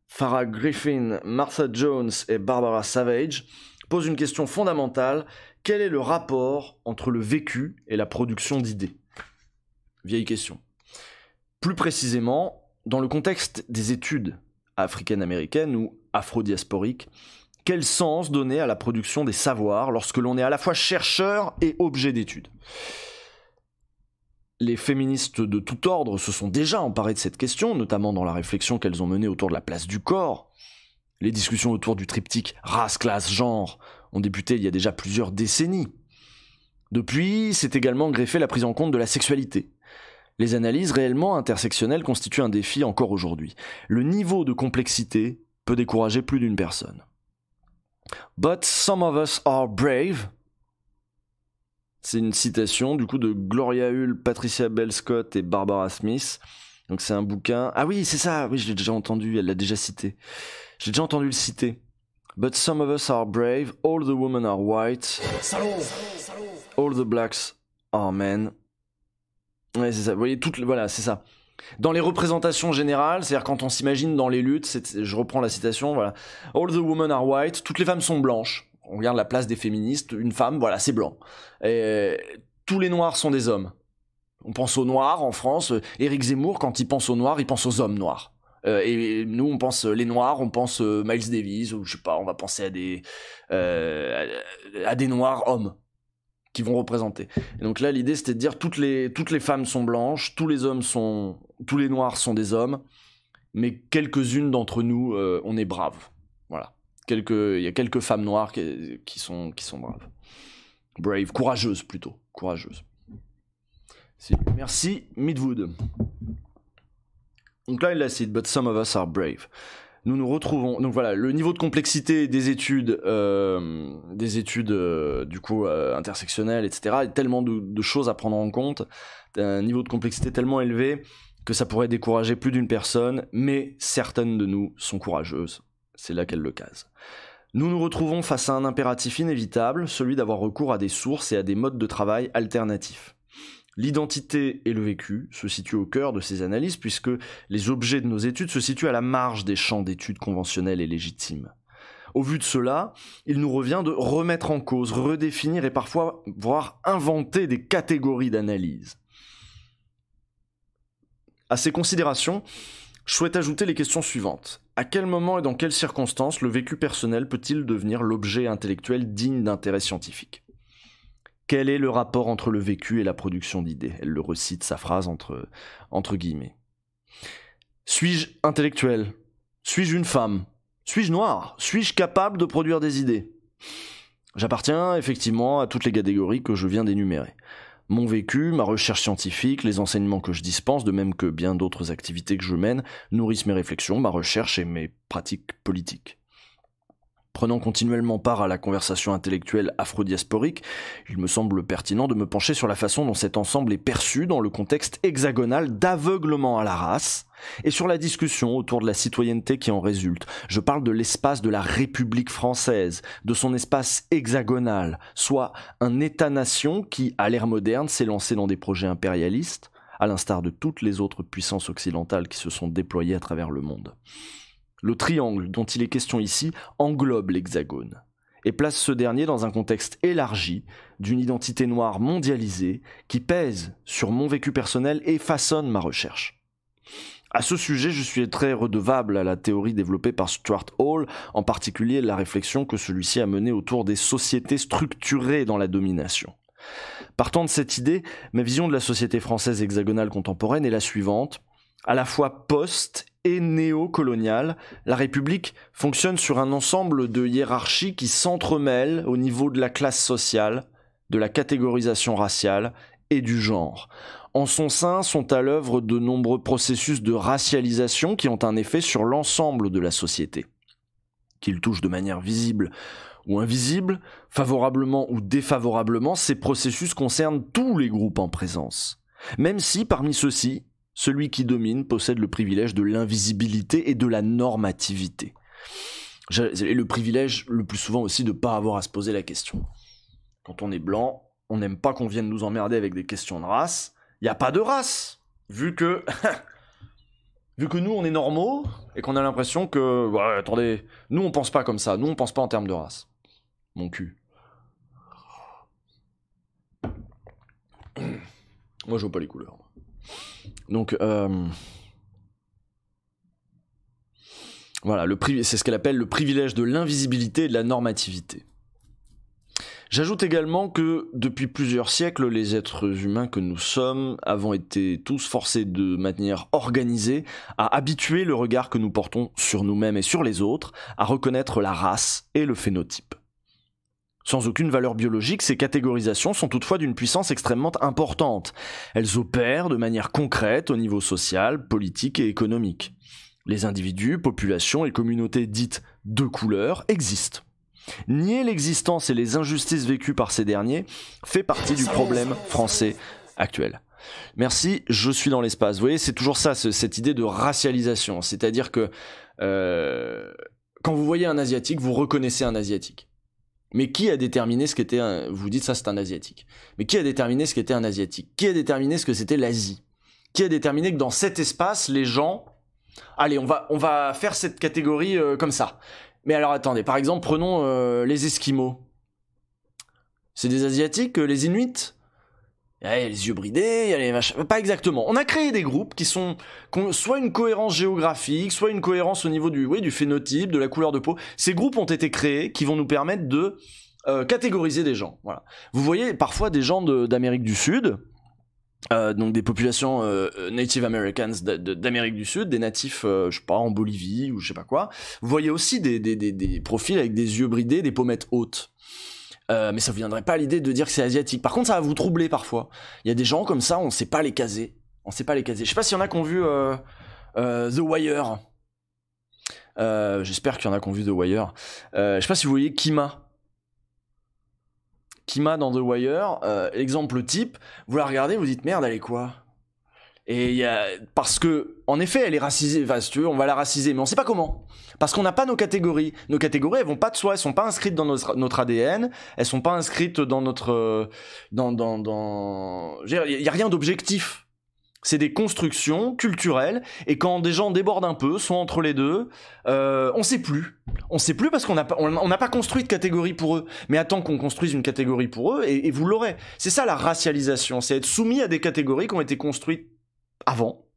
Farah Griffin, Martha Jones et Barbara Savage, pose une question fondamentale. Quel est le rapport entre le vécu et la production d'idées ? Vieille question. Plus précisément, dans le contexte des études africaines-américaines ou afro-diasporiques, quel sens donner à la production des savoirs lorsque l'on est à la fois chercheur et objet d'étude ? Les féministes de tout ordre se sont déjà emparées de cette question, notamment dans la réflexion qu'elles ont menée autour de la place du corps. Les discussions autour du triptyque race, classe, genre ont débuté il y a déjà plusieurs décennies. Depuis, s'est également greffée la prise en compte de la sexualité. Les analyses réellement intersectionnelles constituent un défi encore aujourd'hui. Le niveau de complexité peut décourager plus d'une personne. But some of us are brave. C'est une citation du coup de Gloria Hull, Patricia Bell Scott et Barbara Smith. Donc c'est un bouquin. Ah oui, c'est ça. Oui, je l'ai déjà entendu. Elle l'a déjà cité. J'ai déjà entendu le citer. But some of us are brave. All the women are white. All the blacks are men. Ouais, c'est ça. Vous voyez, voilà, c'est ça. Dans les représentations générales, c'est-à-dire quand on s'imagine dans les luttes, je reprends la citation, voilà. All the women are white. Toutes les femmes sont blanches. On regarde la place des féministes. Une femme, voilà, c'est blanc. Et tous les noirs sont des hommes. On pense aux noirs en France. Éric Zemmour, quand il pense aux noirs, il pense aux hommes noirs. Et nous, on pense les noirs, on pense Miles Davis, ou je sais pas, on va penser à des noirs hommes qui vont représenter. Et donc là, l'idée, c'était de dire toutes les femmes sont blanches, tous les noirs sont des hommes, mais quelques-unes d'entre nous, on est braves. Voilà. Il y a quelques femmes noires qui sont braves. Brave, courageuses plutôt, courageuses. Merci, Midwood. Donc là, il a cité, but some of us are brave. Nous nous retrouvons. Donc voilà, le niveau de complexité des études intersectionnelles, etc. Et tellement de choses à prendre en compte, un niveau de complexité tellement élevé que ça pourrait décourager plus d'une personne, mais certaines de nous sont courageuses. C'est là qu'elle le case. Nous nous retrouvons face à un impératif inévitable, celui d'avoir recours à des sources et à des modes de travail alternatifs. L'identité et le vécu se situent au cœur de ces analyses puisque les objets de nos études se situent à la marge des champs d'études conventionnels et légitimes. Au vu de cela, il nous revient de remettre en cause, redéfinir et parfois voire inventer des catégories d'analyse. À ces considérations, je souhaite ajouter les questions suivantes. À quel moment et dans quelles circonstances le vécu personnel peut-il devenir l'objet intellectuel digne d'intérêt scientifique ? Quel est le rapport entre le vécu et la production d'idées ? Elle le recite, sa phrase entre guillemets. Suis-je intellectuel ? Suis-je une femme ? Suis-je noir ? Suis-je capable de produire des idées ? J'appartiens effectivement à toutes les catégories que je viens d'énumérer. Mon vécu, ma recherche scientifique, les enseignements que je dispense, de même que bien d'autres activités que je mène, nourrissent mes réflexions, ma recherche et mes pratiques politiques. Prenant continuellement part à la conversation intellectuelle afro-diasporique, il me semble pertinent de me pencher sur la façon dont cet ensemble est perçu dans le contexte hexagonal d'aveuglement à la race et sur la discussion autour de la citoyenneté qui en résulte. Je parle de l'espace de la République française, de son espace hexagonal, soit un État-nation qui, à l'ère moderne, s'est lancé dans des projets impérialistes, à l'instar de toutes les autres puissances occidentales qui se sont déployées à travers le monde. Le triangle dont il est question ici englobe l'hexagone et place ce dernier dans un contexte élargi d'une identité noire mondialisée qui pèse sur mon vécu personnel et façonne ma recherche. À ce sujet, je suis très redevable à la théorie développée par Stuart Hall, en particulier la réflexion que celui-ci a menée autour des sociétés structurées dans la domination. Partant de cette idée, ma vision de la société française hexagonale contemporaine est la suivante. À la fois post- et néocoloniale, la République fonctionne sur un ensemble de hiérarchies qui s'entremêlent au niveau de la classe sociale, de la catégorisation raciale et du genre. En son sein sont à l'œuvre de nombreux processus de racialisation qui ont un effet sur l'ensemble de la société. Qu'ils touchent de manière visible ou invisible, favorablement ou défavorablement, ces processus concernent tous les groupes en présence. Même si, parmi ceux-ci, celui qui domine possède le privilège de l'invisibilité et de la normativité. Et le privilège, le plus souvent aussi, de ne pas avoir à se poser la question. Quand on est blanc, on n'aime pas qu'on vienne nous emmerder avec des questions de race. Il n'y a pas de race, vu que nous, on est normaux, et qu'on a l'impression que... Ouais, attendez, nous, on pense pas comme ça. Nous, on pense pas en termes de race. Mon cul. Moi, je vois pas les couleurs. Donc, voilà, c'est ce qu'elle appelle le privilège de l'invisibilité et de la normativité. J'ajoute également que, depuis plusieurs siècles, les êtres humains que nous sommes avons été tous forcés de manière organisée à habituer le regard que nous portons sur nous-mêmes et sur les autres, à reconnaître la race et le phénotype. Sans aucune valeur biologique, ces catégorisations sont toutefois d'une puissance extrêmement importante. Elles opèrent de manière concrète au niveau social, politique et économique. Les individus, populations et communautés dites de couleur existent. Nier l'existence et les injustices vécues par ces derniers fait partie du problème français actuel. Merci, je suis dans l'espace. Vous voyez, c'est toujours ça, cette idée de racialisation. C'est-à-dire que quand vous voyez un Asiatique, vous reconnaissez un Asiatique. Mais qui a déterminé ce qu'était un... Vous dites ça, c'est un Asiatique. Mais qui a déterminé ce qu'était un Asiatique? Qui a déterminé ce que c'était l'Asie? Qui a déterminé que dans cet espace, les gens... Allez, on va faire cette catégorie comme ça. Mais alors attendez, par exemple, prenons les Esquimaux. C'est des Asiatiques, les Inuits? Il y a les yeux bridés, il y a les machins... Pas exactement. On a créé des groupes qui ont soit une cohérence géographique, soit une cohérence au niveau du phénotype, de la couleur de peau. Ces groupes ont été créés qui vont nous permettre de catégoriser des gens. Voilà. Vous voyez parfois des gens d'Amérique du Sud... donc des populations Native Americans d'Amérique du Sud, des natifs, je sais pas, en Bolivie ou je sais pas quoi. Vous voyez aussi des profils avec des yeux bridés, des pommettes hautes. Mais ça vous viendrait pas à l'idée de dire que c'est asiatique. Par contre, ça va vous troubler parfois. Il y a des gens comme ça, on sait pas les caser. On sait pas les caser. Je sais pas s'il y en a qui ont vu The Wire. J'espère qu'il y en a qui ont vu The Wire. Je sais pas si vous voyez Kima. Kima dans The Wire, exemple type, vous la regardez, vous dites merde, elle est quoi? Et il y a... Parce que, en effet, elle est racisée, enfin, si tu veux, on va la raciser, mais on sait pas comment. Parce qu'on n'a pas nos catégories. Nos catégories, elles vont pas de soi, elles sont pas inscrites dans notre ADN, elles sont pas inscrites dans notre... Il y a rien d'objectif. C'est des constructions culturelles, et quand des gens débordent un peu, sont entre les deux, on sait plus. On sait plus parce qu'on n'a pas construit de catégorie pour eux. Mais attends qu'on construise une catégorie pour eux, et vous l'aurez. C'est ça la racialisation, c'est être soumis à des catégories qui ont été construites avant.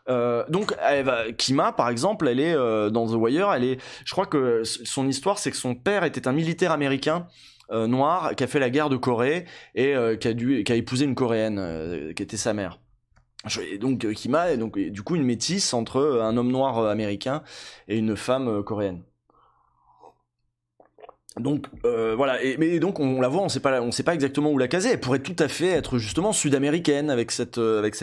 Donc Kima par exemple, elle est dans The Wire, je crois que son histoire c'est que son père était un militaire américain noir qui a fait la guerre de Corée et qui a épousé une coréenne qui était sa mère. Et donc Kima est donc du coup une métisse entre un homme noir américain et une femme coréenne. Donc voilà, mais donc on la voit, on sait pas exactement où la caser. Elle pourrait tout à fait être justement sud-américaine avec cette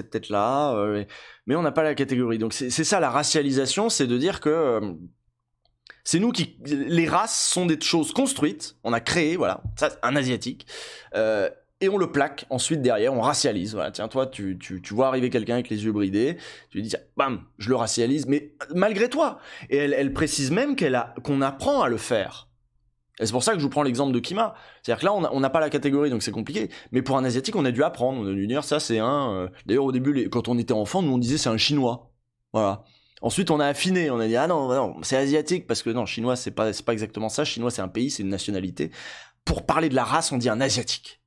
tête-là, mais on n'a pas la catégorie. Donc c'est ça la racialisation, c'est de dire que c'est nous qui... Les races sont des choses construites, on a créé, voilà, ça, un asiatique, et on le plaque ensuite derrière, on racialise. Voilà, tiens, toi, tu vois arriver quelqu'un avec les yeux bridés, tu lui dis, tiens, bam, je le racialise, mais malgré toi. Et elle précise même qu'on apprend à le faire. Et c'est pour ça que je vous prends l'exemple de Kima. C'est-à-dire que là, on n'a pas la catégorie, donc c'est compliqué. Mais pour un Asiatique, on a dû apprendre. On a dû dire, ça, c'est un... D'ailleurs, au début, quand on était enfant, nous, on disait, c'est un Chinois. Voilà. Ensuite, on a affiné. On a dit, ah non, c'est Asiatique, parce que non, Chinois, c'est pas exactement ça. Chinois, c'est un pays, c'est une nationalité. Pour parler de la race, on dit un Asiatique.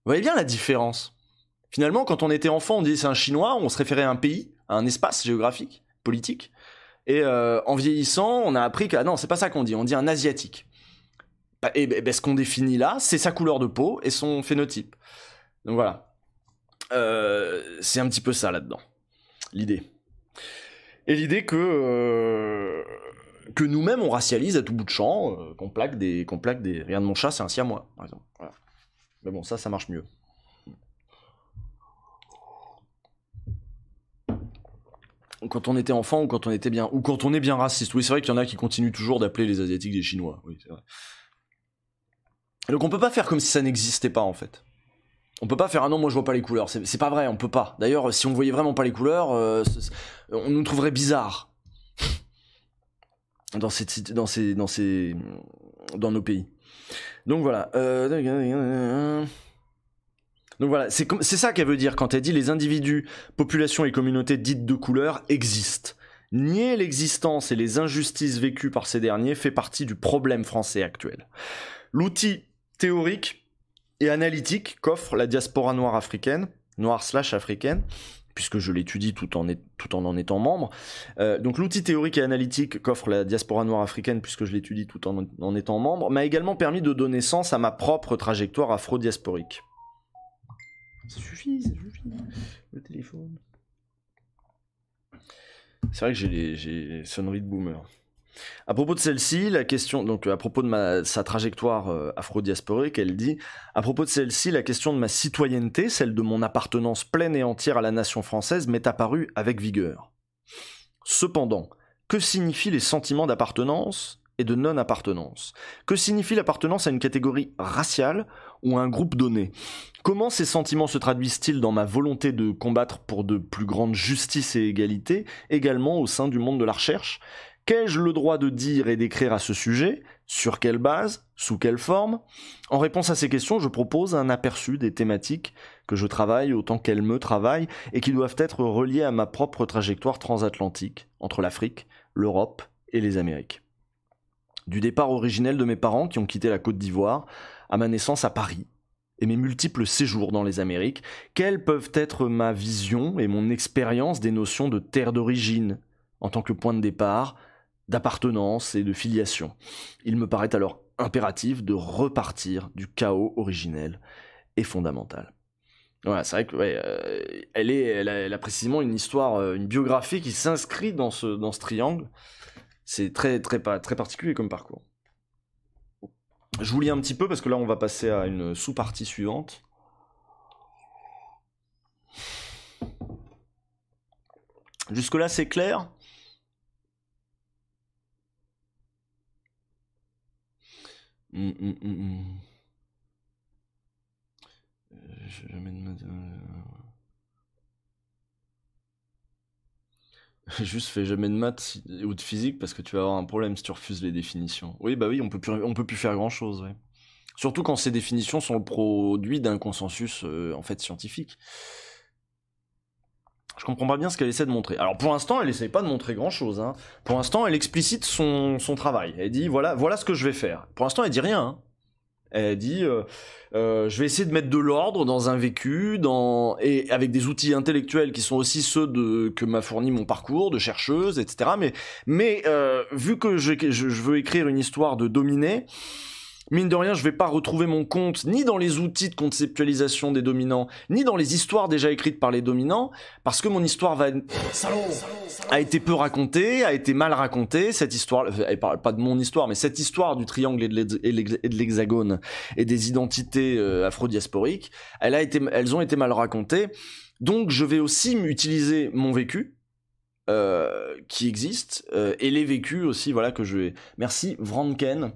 Vous voyez bien la différence. Finalement, quand on était enfant, on disait, c'est un Chinois, on se référait à un pays, à un espace géographique, politique. Et en vieillissant, on a appris que, ah non, c'est pas ça qu'on dit. On dit un Asiatique. Et ce qu'on définit là, c'est sa couleur de peau et son phénotype. Donc voilà. C'est un petit peu ça là-dedans. L'idée. Et l'idée que nous-mêmes on racialise à tout bout de champ, qu'on plaque des... Regarde mon chat, c'est un siamois, par exemple. Voilà. Mais bon, ça marche mieux. Quand on était enfant ou quand on était bien... Ou quand on est bien raciste. Oui, c'est vrai qu'il y en a qui continuent toujours d'appeler les Asiatiques des Chinois. Oui, c'est vrai. Donc on peut pas faire comme si ça n'existait pas en fait. On peut pas faire ah non moi je vois pas les couleurs, c'est pas vrai, on peut pas. D'ailleurs si on voyait vraiment pas les couleurs, on nous trouverait bizarres dans nos pays. Donc voilà. Donc voilà, c'est ça qu'elle veut dire quand elle dit les individus, populations et communautés dites de couleur existent. Nier l'existence et les injustices vécues par ces derniers fait partie du problème français actuel. L'outil théorique et analytique qu'offre la diaspora noire africaine, noire/africaine, puisque je l'étudie tout en étant membre. Donc l'outil théorique et analytique qu'offre la diaspora noire africaine, puisque je l'étudie tout en étant membre, m'a également permis de donner sens à ma propre trajectoire afro-diasporique. Ça suffit, le téléphone. C'est vrai que j'ai les sonneries de boomer. À propos de celle-ci, la question, donc à propos de sa trajectoire afro-diasporique, elle dit « À propos de celle-ci, la question de ma citoyenneté, celle de mon appartenance pleine et entière à la nation française, m'est apparue avec vigueur. Cependant, que signifient les sentiments d'appartenance et et de non-appartenance. Que signifie l'appartenance à une catégorie raciale ou à un groupe donné? Comment ces sentiments se traduisent-ils dans ma volonté de combattre pour de plus grande justice et égalité, également au sein du monde de la recherche? Qu'ai-je le droit de dire et d'écrire à ce sujet? Sur quelle base? Sous quelle forme? En réponse à ces questions, je propose un aperçu des thématiques que je travaille autant qu'elles me travaillent et qui doivent être reliées à ma propre trajectoire transatlantique entre l'Afrique, l'Europe et les Amériques. Du départ originel de mes parents qui ont quitté la Côte d'Ivoire, à ma naissance à Paris, et mes multiples séjours dans les Amériques, quelles peuvent être ma vision et mon expérience des notions de terre d'origine, en tant que point de départ, d'appartenance et de filiation. Il me paraît alors impératif de repartir du chaos originel et fondamental. Voilà, c'est vrai que elle a précisément une histoire, une biographie qui s'inscrit dans ce triangle. C'est très particulier comme parcours. Je vous lis un petit peu parce que là on va passer à une sous-partie suivante. Jusque-là c'est clair? Juste fais jamais de maths ou de physique parce que tu vas avoir un problème si tu refuses les définitions. Oui, bah oui, on peut plus faire grand chose, ouais. Surtout quand ces définitions sont le produit d'un consensus en fait scientifique. Je comprends pas bien ce qu'elle essaie de montrer. Alors pour l'instant, elle essaie pas de montrer grand chose, hein. Pour l'instant, elle explicite son travail. Elle dit voilà ce que je vais faire. Pour l'instant, elle dit rien, hein. Elle dit je vais essayer de mettre de l'ordre dans un vécu, et avec des outils intellectuels qui sont aussi ceux que m'a fourni mon parcours de chercheuse, etc. Mais vu que je veux écrire une histoire de dominés, mine de rien, je vais pas retrouver mon compte ni dans les outils de conceptualisation des dominants, ni dans les histoires déjà écrites par les dominants, parce que mon histoire a été peu racontée, a été mal racontée, cette histoire, elle parle pas de mon histoire, mais cette histoire du triangle et de l'hexagone et des identités afro-diasporiques, elles ont été mal racontées, donc je vais aussi utiliser mon vécu, qui existe, et les vécus aussi, voilà, que je vais... Merci, Vranken.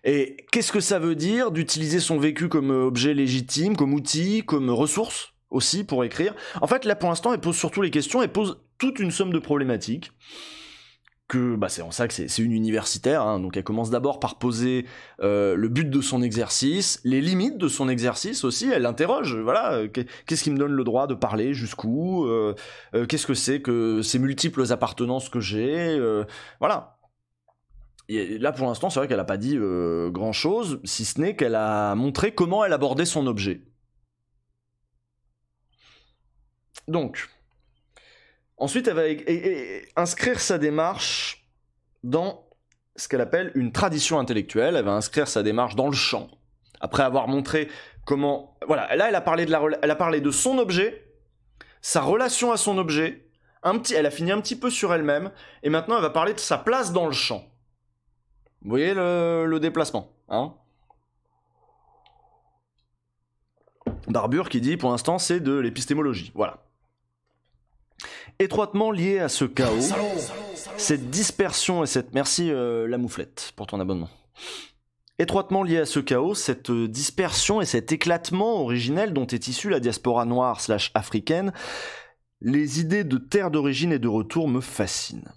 Et qu'est-ce que ça veut dire d'utiliser son vécu comme objet légitime, comme outil, comme ressource aussi pour écrire? En fait, là pour l'instant, elle pose surtout les questions, elle pose toute une somme de problématiques. C'est en ça que c'est une universitaire, hein, donc elle commence d'abord par poser le but de son exercice, les limites de son exercice aussi, elle l'interroge, voilà, qu'est-ce qui me donne le droit de parler, jusqu'où, qu'est-ce que c'est que ces multiples appartenances que j'ai, voilà. Et là, pour l'instant, c'est vrai qu'elle n'a pas dit grand-chose, si ce n'est qu'elle a montré comment elle abordait son objet. Donc, ensuite, elle va inscrire sa démarche dans ce qu'elle appelle une tradition intellectuelle. Elle va inscrire sa démarche dans le champ, après avoir montré comment... Voilà, là, elle a parlé de son objet, sa relation à son objet, elle a fini un petit peu sur elle-même, et maintenant, elle va parler de sa place dans le champ. Vous voyez le déplacement, hein? Barbour qui dit, pour l'instant, c'est de l'épistémologie, voilà. Étroitement lié à ce chaos, cette dispersion et cette... Merci la mouflette pour ton abonnement. Étroitement lié à ce chaos, cette dispersion et cet éclatement originel dont est issue la diaspora noire / africaine, les idées de terre d'origine et de retour me fascinent.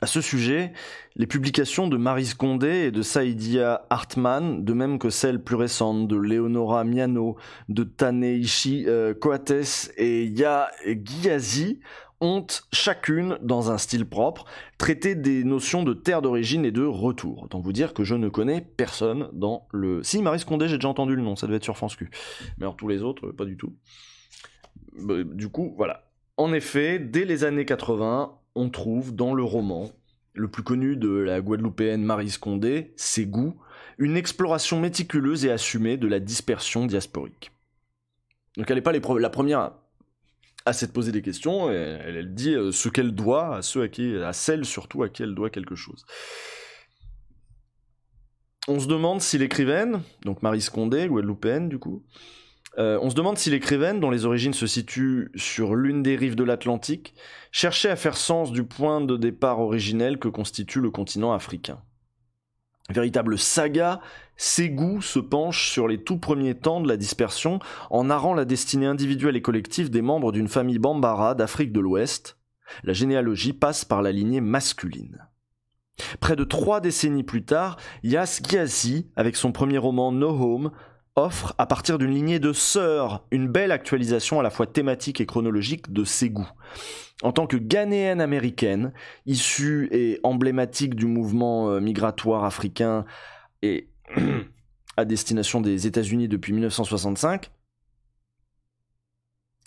À ce sujet, les publications de Maryse Condé et de Saidiya Hartman, de même que celles plus récentes de Leonora Miano, de Taneishi Coates et Ya Ghiazi, ont chacune, dans un style propre, traité des notions de terre d'origine et de retour. Autant vous dire que je ne connais personne dans le... Si, Maryse Condé, j'ai déjà entendu le nom, ça devait être sur France Q. Mais alors tous les autres, pas du tout. Du coup, voilà. En effet, dès les années 80, on trouve dans le roman, le plus connu de la Guadeloupéenne Maryse Condé, Ses goûts, une exploration méticuleuse et assumée de la dispersion diasporique. Donc elle n'est pas la première à s'être posé des questions, et elle dit ce qu'elle doit à celles surtout à qui elle doit quelque chose. On se demande si l'écrivaine, donc Maryse Condé, Guadeloupéenne du coup, On se demande si l'écrivaine, dont les origines se situent sur l'une des rives de l'Atlantique, cherchait à faire sens du point de départ originel que constitue le continent africain. Véritable saga, Ségou se penche sur les tout premiers temps de la dispersion en narrant la destinée individuelle et collective des membres d'une famille Bambara d'Afrique de l'Ouest. La généalogie passe par la lignée masculine. Près de 3 décennies plus tard, Yas Gyazi, avec son premier roman No Home, offre, à partir d'une lignée de sœurs, une belle actualisation à la fois thématique et chronologique de Ségou. En tant que Ghanéenne américaine, issue et emblématique du mouvement migratoire africain et à destination des États-Unis depuis 1965,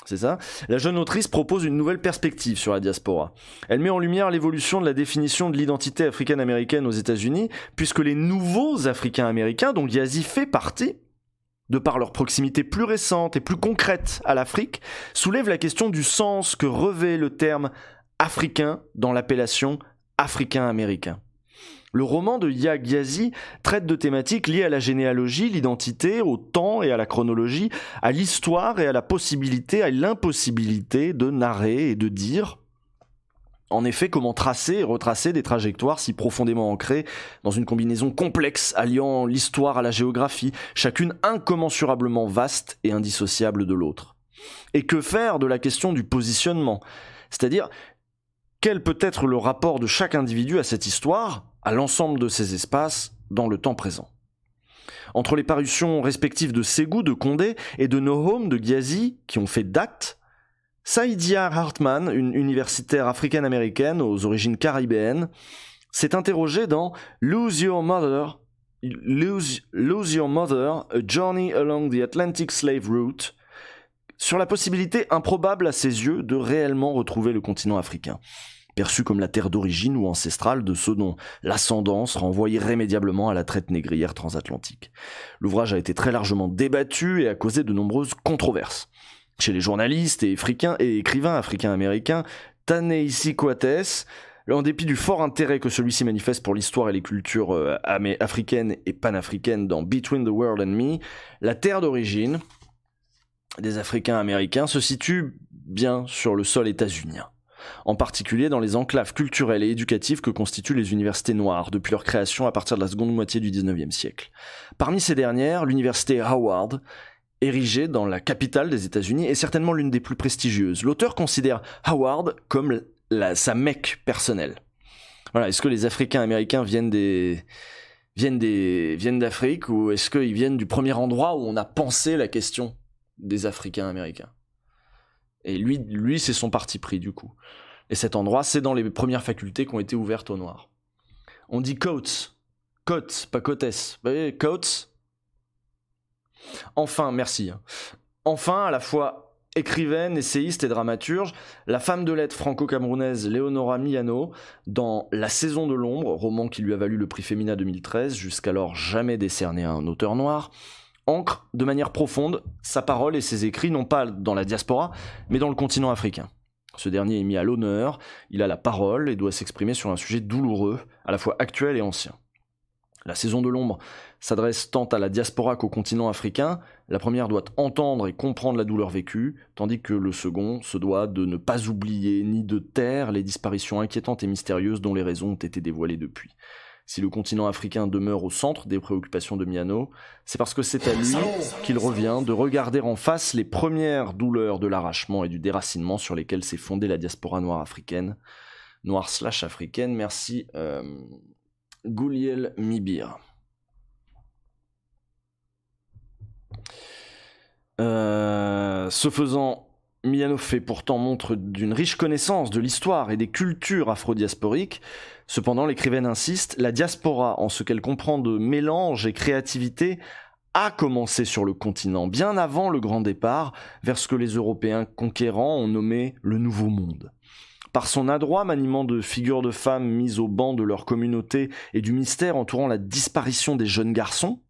c'est ça, la jeune autrice propose une nouvelle perspective sur la diaspora. Elle met en lumière l'évolution de la définition de l'identité africaine-américaine aux États-Unis, puisque les nouveaux Africains-américains, dont Gyazi fait partie, de par leur proximité plus récente et plus concrète à l'Afrique, soulève la question du sens que revêt le terme africain dans l'appellation africain-américain. Le roman de Yaa Gyasi traite de thématiques liées à la généalogie, l'identité, au temps et à la chronologie, à l'histoire et à la possibilité, à l'impossibilité de narrer et de dire. En effet, comment tracer et retracer des trajectoires si profondément ancrées dans une combinaison complexe alliant l'histoire à la géographie, chacune incommensurablement vaste et indissociable de l'autre. Et que faire de la question du positionnement ? C'est-à-dire, quel peut être le rapport de chaque individu à cette histoire, à l'ensemble de ces espaces, dans le temps présent ? Entre les parutions respectives de Ségou, de Condé et de No Home, de Gyazi, qui ont fait date, Saidia Hartman, une universitaire africaine-américaine aux origines caribéennes, s'est interrogée dans Lose Your Mother, A Journey Along the Atlantic Slave Route, sur la possibilité improbable à ses yeux de réellement retrouver le continent africain, perçu comme la terre d'origine ou ancestrale de ceux dont l'ascendance renvoie irrémédiabrement à la traite négrière transatlantique. L'ouvrage a été très largement débattu et a causé de nombreuses controverses. Chez les journalistes et écrivains africains-américains, Ta-Nehisi Coates, en dépit du fort intérêt que celui-ci manifeste pour l'histoire et les cultures africaines et panafricaines dans Between the World and Me, la terre d'origine des Africains-américains se situe bien sur le sol états-unien, en particulier dans les enclaves culturelles et éducatives que constituent les universités noires depuis leur création à partir de la seconde moitié du XIXe siècle. Parmi ces dernières, l'université Howard, érigée dans la capitale des États-Unis, est certainement l'une des plus prestigieuses. L'auteur considère Howard comme sa Mecque personnelle. Voilà, est-ce que les Africains-américains viennent d'Afrique ou est-ce qu'ils viennent du premier endroit où on a pensé la question des Africains-américains ? Et lui, c'est son parti pris du coup. Et cet endroit, c'est dans les premières facultés qui ont été ouvertes aux Noirs. On dit Coates, pas Coates. Vous voyez, Coates. Enfin, merci. Enfin, à la fois écrivaine, essayiste et dramaturge, la femme de lettres franco-camerounaise Léonora Miano, dans La Saison de l'ombre, roman qui lui a valu le prix Femina 2013, jusqu'alors jamais décerné à un auteur noir, ancre de manière profonde sa parole et ses écrits, non pas dans la diaspora, mais dans le continent africain. Ce dernier est mis à l'honneur, il a la parole et doit s'exprimer sur un sujet douloureux, à la fois actuel et ancien. La Saison de l'ombre s'adresse tant à la diaspora qu'au continent africain. La première doit entendre et comprendre la douleur vécue, tandis que le second se doit de ne pas oublier ni de taire les disparitions inquiétantes et mystérieuses dont les raisons ont été dévoilées depuis. Si le continent africain demeure au centre des préoccupations de Miano, c'est parce que c'est à lui qu'il revient de regarder en face les premières douleurs de l'arrachement et du déracinement sur lesquelles s'est fondée la diaspora noire africaine. Noire/africaine, merci Gouliel Mibir. Ce faisant, Miano fait pourtant montre d'une riche connaissance de l'histoire et des cultures afro-diasporiques. Cependant, l'écrivaine insiste, la diaspora, en ce qu'elle comprend de mélange et créativité, a commencé sur le continent, bien avant le grand départ, vers ce que les Européens conquérants ont nommé le Nouveau Monde. Par son adroit maniement de figures de femmes mises au banc de leur communauté et du mystère entourant la disparition des jeunes garçons,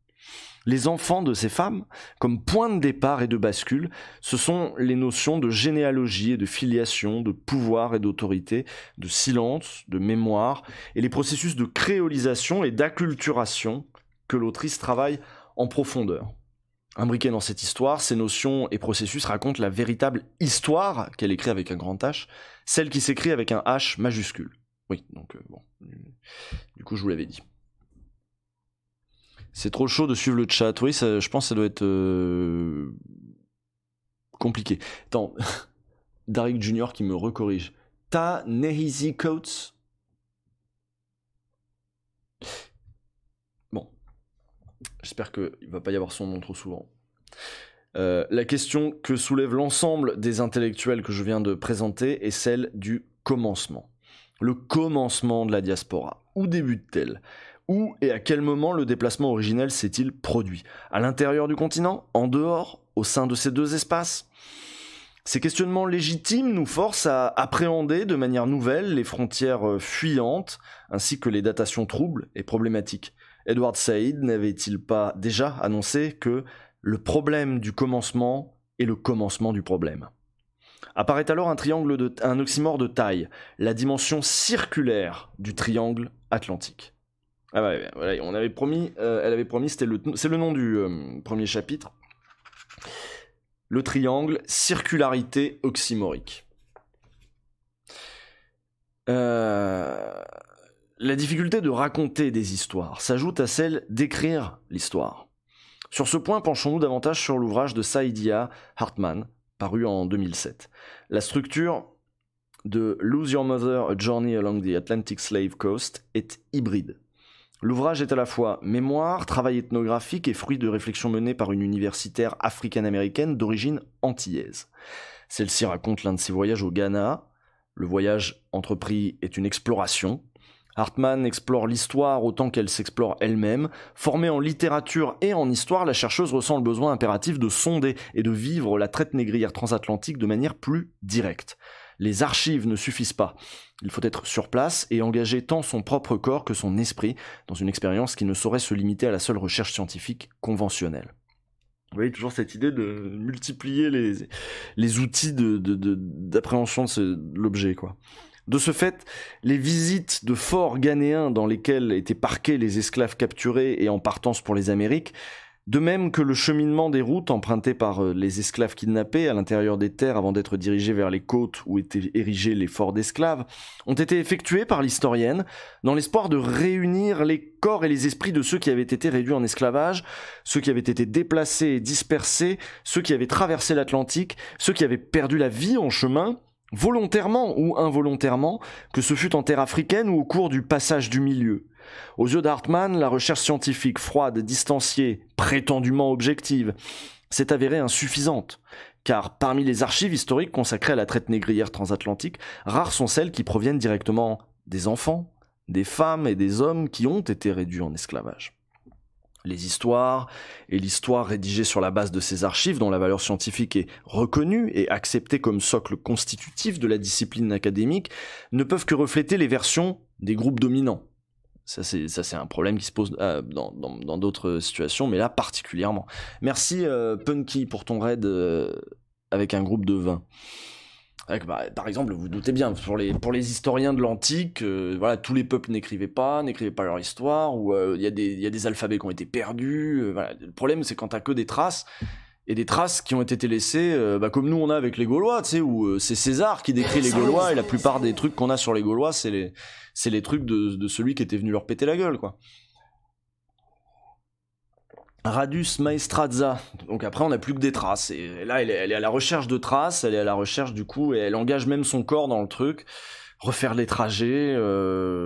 les enfants de ces femmes, comme point de départ et de bascule, ce sont les notions de généalogie et de filiation, de pouvoir et d'autorité, de silence, de mémoire, et les processus de créolisation et d'acculturation que l'autrice travaille en profondeur. Imbriquées dans cette histoire, ces notions et processus racontent la véritable histoire qu'elle écrit avec un grand H, celle qui s'écrit avec un H majuscule. Oui, donc bon, du coup je vous l'avais dit. C'est trop chaud de suivre le chat. Oui, ça, je pense que ça doit être compliqué. Attends, Darik Junior qui me recorrige. Ta Nehizi Coates. Bon, j'espère qu'il ne va pas y avoir son nom trop souvent. La question que soulève l'ensemble des intellectuels que je viens de présenter est celle du commencement. Le commencement de la diaspora. Où débute-t-elle ? Où et à quel moment le déplacement originel s'est-il produit ? À l'intérieur du continent ? En dehors ? Au sein de ces deux espaces ? Ces questionnements légitimes nous forcent à appréhender de manière nouvelle les frontières fuyantes, ainsi que les datations troubles et problématiques. Edward Said n'avait-il pas déjà annoncé que le problème du commencement est le commencement du problème ? Apparaît alors un oxymore de taille, la dimension circulaire du triangle atlantique. Ah ouais, voilà, on avait promis, elle avait promis, c'est le nom du premier chapitre. Le triangle, circularité oxymorique. La difficulté de raconter des histoires s'ajoute à celle d'écrire l'histoire. Sur ce point, penchons-nous davantage sur l'ouvrage de Saidiya Hartman, paru en 2007. La structure de Lose Your Mother, A Journey Along the Atlantic Slave Coast est hybride. L'ouvrage est à la fois mémoire, travail ethnographique et fruit de réflexions menées par une universitaire africaine-américaine d'origine antillaise. Celle-ci raconte l'un de ses voyages au Ghana. Le voyage entrepris est une exploration. Hartman explore l'histoire autant qu'elle s'explore elle-même. Formée en littérature et en histoire, la chercheuse ressent le besoin impératif de sonder et de vivre la traite négrière transatlantique de manière plus directe. Les archives ne suffisent pas. Il faut être sur place et engager tant son propre corps que son esprit dans une expérience qui ne saurait se limiter à la seule recherche scientifique conventionnelle. Vous voyez, toujours cette idée de multiplier les outils d'appréhension de l'objet, quoi. De ce fait, les visites de forts ghanéens dans lesquels étaient parqués les esclaves capturés et en partance pour les Amériques, de même que le cheminement des routes empruntées par les esclaves kidnappés à l'intérieur des terres avant d'être dirigés vers les côtes où étaient érigés les forts d'esclaves, ont été effectués par l'historienne dans l'espoir de réunir les corps et les esprits de ceux qui avaient été réduits en esclavage, ceux qui avaient été déplacés et dispersés, ceux qui avaient traversé l'Atlantique, ceux qui avaient perdu la vie en chemin, volontairement ou involontairement, que ce fût en terre africaine ou au cours du passage du milieu. Aux yeux d'Hartman, la recherche scientifique froide, distanciée, prétendument objective, s'est avérée insuffisante, car parmi les archives historiques consacrées à la traite négrière transatlantique, rares sont celles qui proviennent directement des enfants, des femmes et des hommes qui ont été réduits en esclavage. Les histoires, et l'histoire rédigée sur la base de ces archives dont la valeur scientifique est reconnue et acceptée comme socle constitutif de la discipline académique, ne peuvent que refléter les versions des groupes dominants. Ça c'est un problème qui se pose dans d'autres situations, mais là particulièrement. Merci Punky pour ton raid avec un groupe de 20. Par exemple, vous vous doutez bien, pour les historiens de l'antique, voilà, tous les peuples n'écrivaient pas leur histoire, ou il y a des alphabets qui ont été perdus. Voilà. Le problème, c'est quand t'as que des traces, et des traces qui ont été laissées, comme nous on a avec les Gaulois, tu sais, où c'est César qui décrit les Gaulois, et la plupart des trucs qu'on a sur les Gaulois, c'est les trucs de celui qui était venu leur péter la gueule, quoi. Radius Maestrazza. Donc après, on n'a plus que des traces. Et là, elle est à la recherche de traces, elle est à la recherche du coup, et elle engage même son corps dans le truc. Refaire les trajets,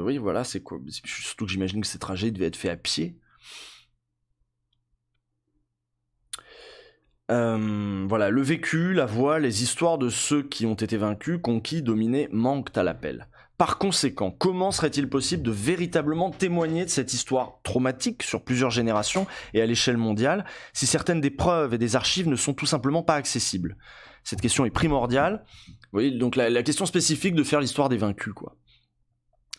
oui, voilà, c'est quoi. Surtout que j'imagine que ces trajets devaient être faits à pied. Voilà, le vécu, la voix, les histoires de ceux qui ont été vaincus, conquis, dominés, manquent à l'appel. Par conséquent, comment serait-il possible de véritablement témoigner de cette histoire traumatique sur plusieurs générations et à l'échelle mondiale si certaines des preuves et des archives ne sont tout simplement pas accessibles ? Cette question est primordiale. Vous voyez, donc la question spécifique de faire l'histoire des vaincus, quoi.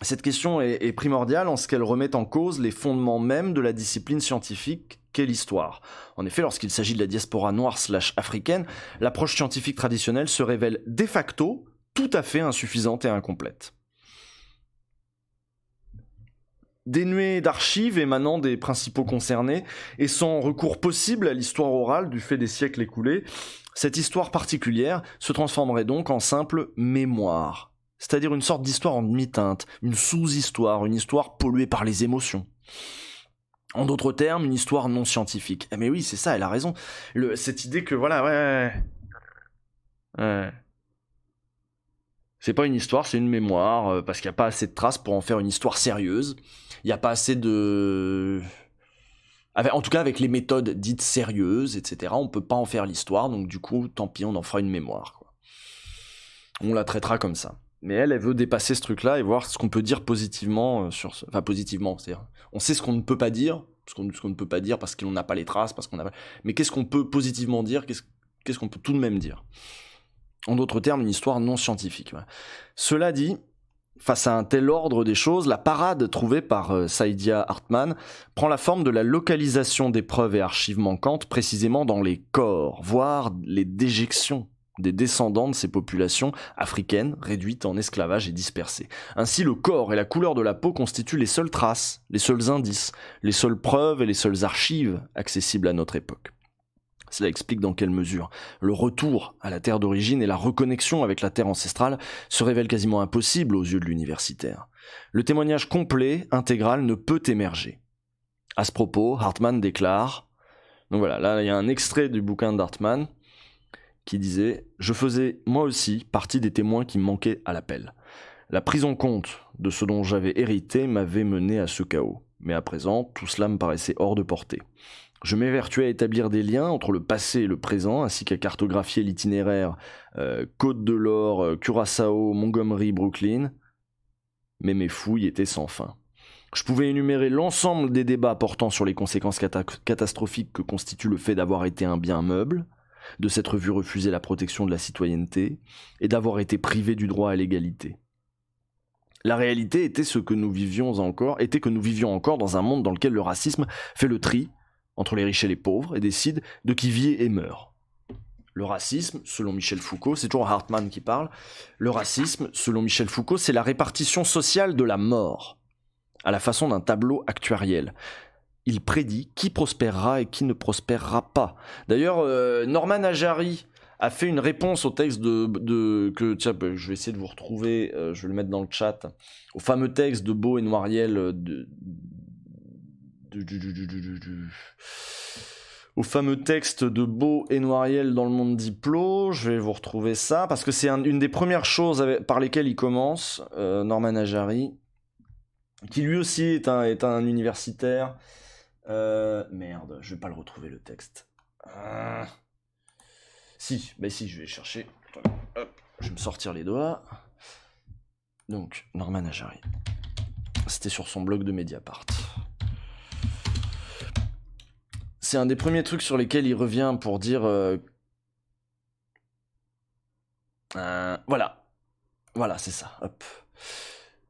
Cette question est primordiale en ce qu'elle remet en cause les fondements mêmes de la discipline scientifique qu'est l'histoire. En effet, lorsqu'il s'agit de la diaspora noire/africaine, l'approche scientifique traditionnelle se révèle de facto tout à fait insuffisante et incomplète. dénuée d'archives émanant des principaux concernés et sans recours possible à l'histoire orale du fait des siècles écoulés, cette histoire particulière se transformerait donc en simple mémoire, c'est-à-dire une sorte d'histoire en demi-teinte, une sous-histoire, une histoire polluée par les émotions. En d'autres termes, une histoire non scientifique. Mais oui, c'est ça, elle a raison. Cette idée que voilà, ouais. C'est pas une histoire, c'est une mémoire, parce qu'il n'y a pas assez de traces pour en faire une histoire sérieuse. Il n'y a pas assez de... En tout cas, avec les méthodes dites sérieuses, etc., on peut pas en faire l'histoire, donc du coup, tant pis, on en fera une mémoire, quoi. On la traitera comme ça. Mais elle veut dépasser ce truc-là et voir ce qu'on peut dire positivement Enfin, positivement, c'est-à-dire... On sait ce qu'on ne peut pas dire, ce qu'on ne peut pas dire parce qu'on n'a pas les traces, parce qu'on n'a pas... Mais qu'est-ce qu'on peut positivement dire, qu'est-ce qu'on peut tout de même dire ? En d'autres termes, une histoire non scientifique. Voilà. Cela dit, face à un tel ordre des choses, la parade trouvée par Saidiya Hartman prend la forme de la localisation des preuves et archives manquantes précisément dans les corps, voire les déjections des descendants de ces populations africaines réduites en esclavage et dispersées. Ainsi, le corps et la couleur de la peau constituent les seules traces, les seuls indices, les seules preuves et les seules archives accessibles à notre époque. Cela explique dans quelle mesure le retour à la terre d'origine et la reconnexion avec la terre ancestrale se révèlent quasiment impossibles aux yeux de l'universitaire. Le témoignage complet, intégral, ne peut émerger. À ce propos, Hartman déclare... Donc voilà, là il y a un extrait du bouquin d'Hartman qui disait « Je faisais, moi aussi, partie des témoins qui manquaient à l'appel. La prise en compte de ce dont j'avais hérité m'avait mené à ce chaos. Mais à présent, tout cela me paraissait hors de portée. Je m'évertuais à établir des liens entre le passé et le présent, ainsi qu'à cartographier l'itinéraire Côte de l'Or, Curaçao, Montgomery, Brooklyn. Mais mes fouilles étaient sans fin. Je pouvais énumérer l'ensemble des débats portant sur les conséquences catastrophiques que constitue le fait d'avoir été un bien meuble, de s'être vu refuser la protection de la citoyenneté et d'avoir été privé du droit à l'égalité. La réalité était que nous vivions encore dans un monde dans lequel le racisme fait le tri entre les riches et les pauvres, et décide de qui vit et meurt. Le racisme, selon Michel Foucault, c'est toujours Hartman qui parle, le racisme, selon Michel Foucault, c'est la répartition sociale de la mort, à la façon d'un tableau actuariel. Il prédit qui prospérera et qui ne prospérera pas. D'ailleurs, Norman Ajari a fait une réponse au texte tiens, je vais essayer de vous retrouver, je vais le mettre dans le chat, au fameux texte de Beau et Noiriel au fameux texte de Beau et Noiriel dans le monde diplo. Je vais vous retrouver ça, parce que c'est une des premières choses par lesquelles il commence, Norman Ajari, qui lui aussi est un universitaire. Merde, je vais pas le retrouver le texte. Si, je vais chercher. Hop, je vais me sortir les doigts. Donc, Norman Ajari. C'était sur son blog de Mediapart. C'est un des premiers trucs sur lesquels il revient pour dire... Voilà, c'est ça, hop.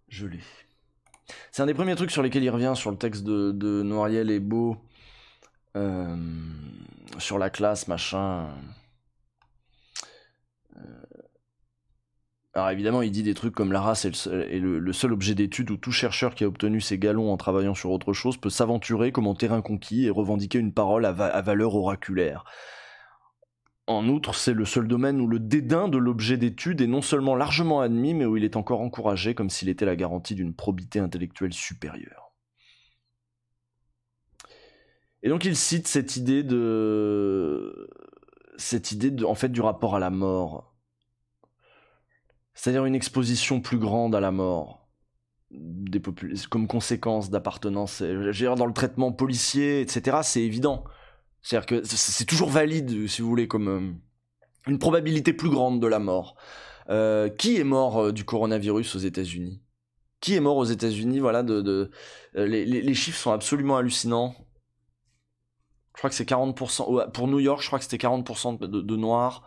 Je l'ai. C'est un des premiers trucs sur lesquels il revient sur le texte de Noiriel et Beau, sur la classe, machin... Alors évidemment, il dit des trucs comme la race est le seul objet d'étude où tout chercheur qui a obtenu ses galons en travaillant sur autre chose peut s'aventurer comme en terrain conquis et revendiquer une parole à valeur oraculaire. En outre, c'est le seul domaine où le dédain de l'objet d'étude est non seulement largement admis, mais où il est encore encouragé comme s'il était la garantie d'une probité intellectuelle supérieure. Et donc il cite cette idée en fait du rapport à la mort. C'est-à-dire une exposition plus grande à la mort, comme conséquence d'appartenance. Dans le traitement policier, etc., c'est évident. C'est-à-dire que c'est toujours valide, si vous voulez, comme une probabilité plus grande de la mort. Qui est mort du coronavirus aux États-Unis ? Qui est mort aux États-Unis ? Voilà, les chiffres sont absolument hallucinants. Je crois que c'est 40%. Pour New York, je crois que c'était 40% de noirs.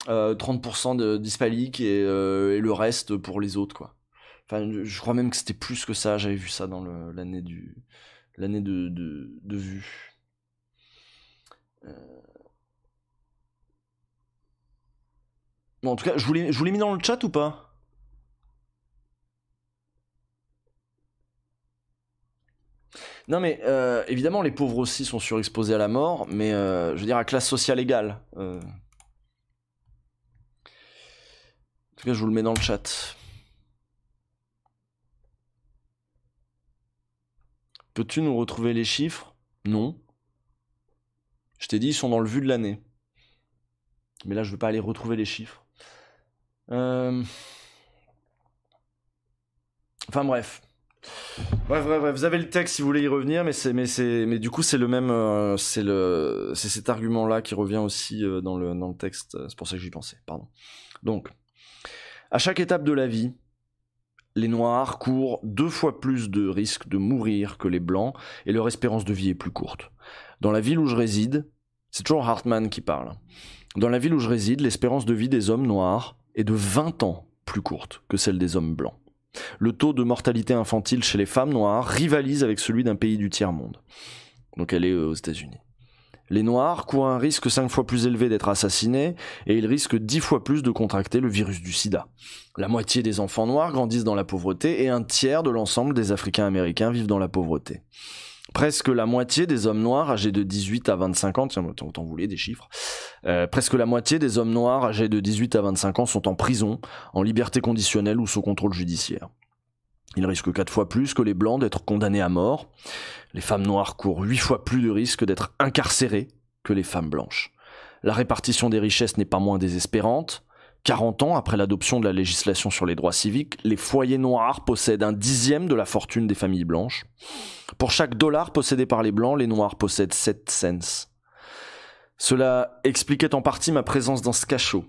30% d'hispaniques et le reste pour les autres, quoi. Enfin, je crois même que c'était plus que ça. J'avais vu ça dans l'année de vue. Bon, en tout cas, je vous l'ai mis dans le chat ou pas ? Non mais évidemment les pauvres aussi sont surexposés à la mort, mais je veux dire à classe sociale égale. En tout cas je vous le mets dans le chat. Peux-tu nous retrouver les chiffres? Non. Je t'ai dit ils sont dans le vu de l'année. Mais là je veux pas aller retrouver les chiffres. Enfin bref. Bref, vous avez le texte si vous voulez y revenir, mais du coup c'est le même, c'est cet argument-là qui revient aussi dans le texte. C'est pour ça que j'y pensais. Pardon. Donc, à chaque étape de la vie, les Noirs courent 2 fois plus de risques de mourir que les Blancs, et leur espérance de vie est plus courte. Dans la ville où je réside, c'est toujours Hartman qui parle. Dans la ville où je réside, l'espérance de vie des hommes noirs est de 20 ans plus courte que celle des hommes blancs. Le taux de mortalité infantile chez les femmes noires rivalise avec celui d'un pays du tiers-monde. Donc elle est aux États-Unis. Les Noirs courent un risque 5 fois plus élevé d'être assassinés et ils risquent 10 fois plus de contracter le virus du sida. La moitié des enfants noirs grandissent dans la pauvreté et un tiers de l'ensemble des Africains américains vivent dans la pauvreté. Presque la moitié des hommes noirs âgés de 18 à 25 ans, tiens, autant vous voulez des chiffres, presque la moitié des hommes noirs âgés de 18 à 25 ans sont en prison, en liberté conditionnelle ou sous contrôle judiciaire. Ils risquent 4 fois plus que les blancs d'être condamnés à mort. Les femmes noires courent 8 fois plus de risques d'être incarcérées que les femmes blanches. La répartition des richesses n'est pas moins désespérante. 40 ans après l'adoption de la législation sur les droits civiques, les foyers noirs possèdent 1/10 de la fortune des familles blanches. Pour chaque dollar possédé par les blancs, les noirs possèdent 7 cents. Cela expliquait en partie ma présence dans ce cachot.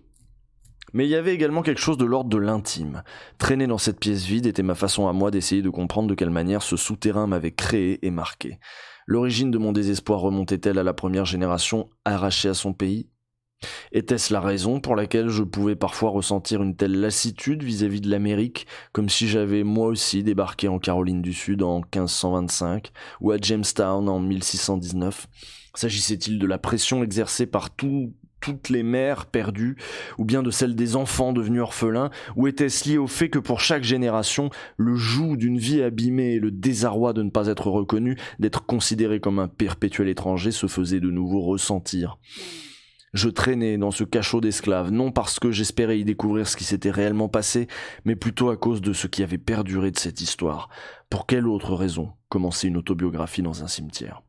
Mais il y avait également quelque chose de l'ordre de l'intime. Traîner dans cette pièce vide était ma façon à moi d'essayer de comprendre de quelle manière ce souterrain m'avait créé et marqué. L'origine de mon désespoir remontait-elle à la première génération arrachée à son pays ? Était-ce la raison pour laquelle je pouvais parfois ressentir une telle lassitude vis-à-vis de l'Amérique, comme si j'avais moi aussi débarqué en Caroline du Sud en 1525 ou à Jamestown en 1619 ? S'agissait-il de la pression exercée par toutes les mères perdues, ou bien de celle des enfants devenus orphelins, ou était-ce lié au fait que pour chaque génération, le joug d'une vie abîmée et le désarroi de ne pas être reconnu, d'être considéré comme un perpétuel étranger se faisait de nouveau ressentir ? Je traînais dans ce cachot d'esclaves, non parce que j'espérais y découvrir ce qui s'était réellement passé, mais plutôt à cause de ce qui avait perduré de cette histoire. Pour quelle autre raison commencer une autobiographie dans un cimetière ?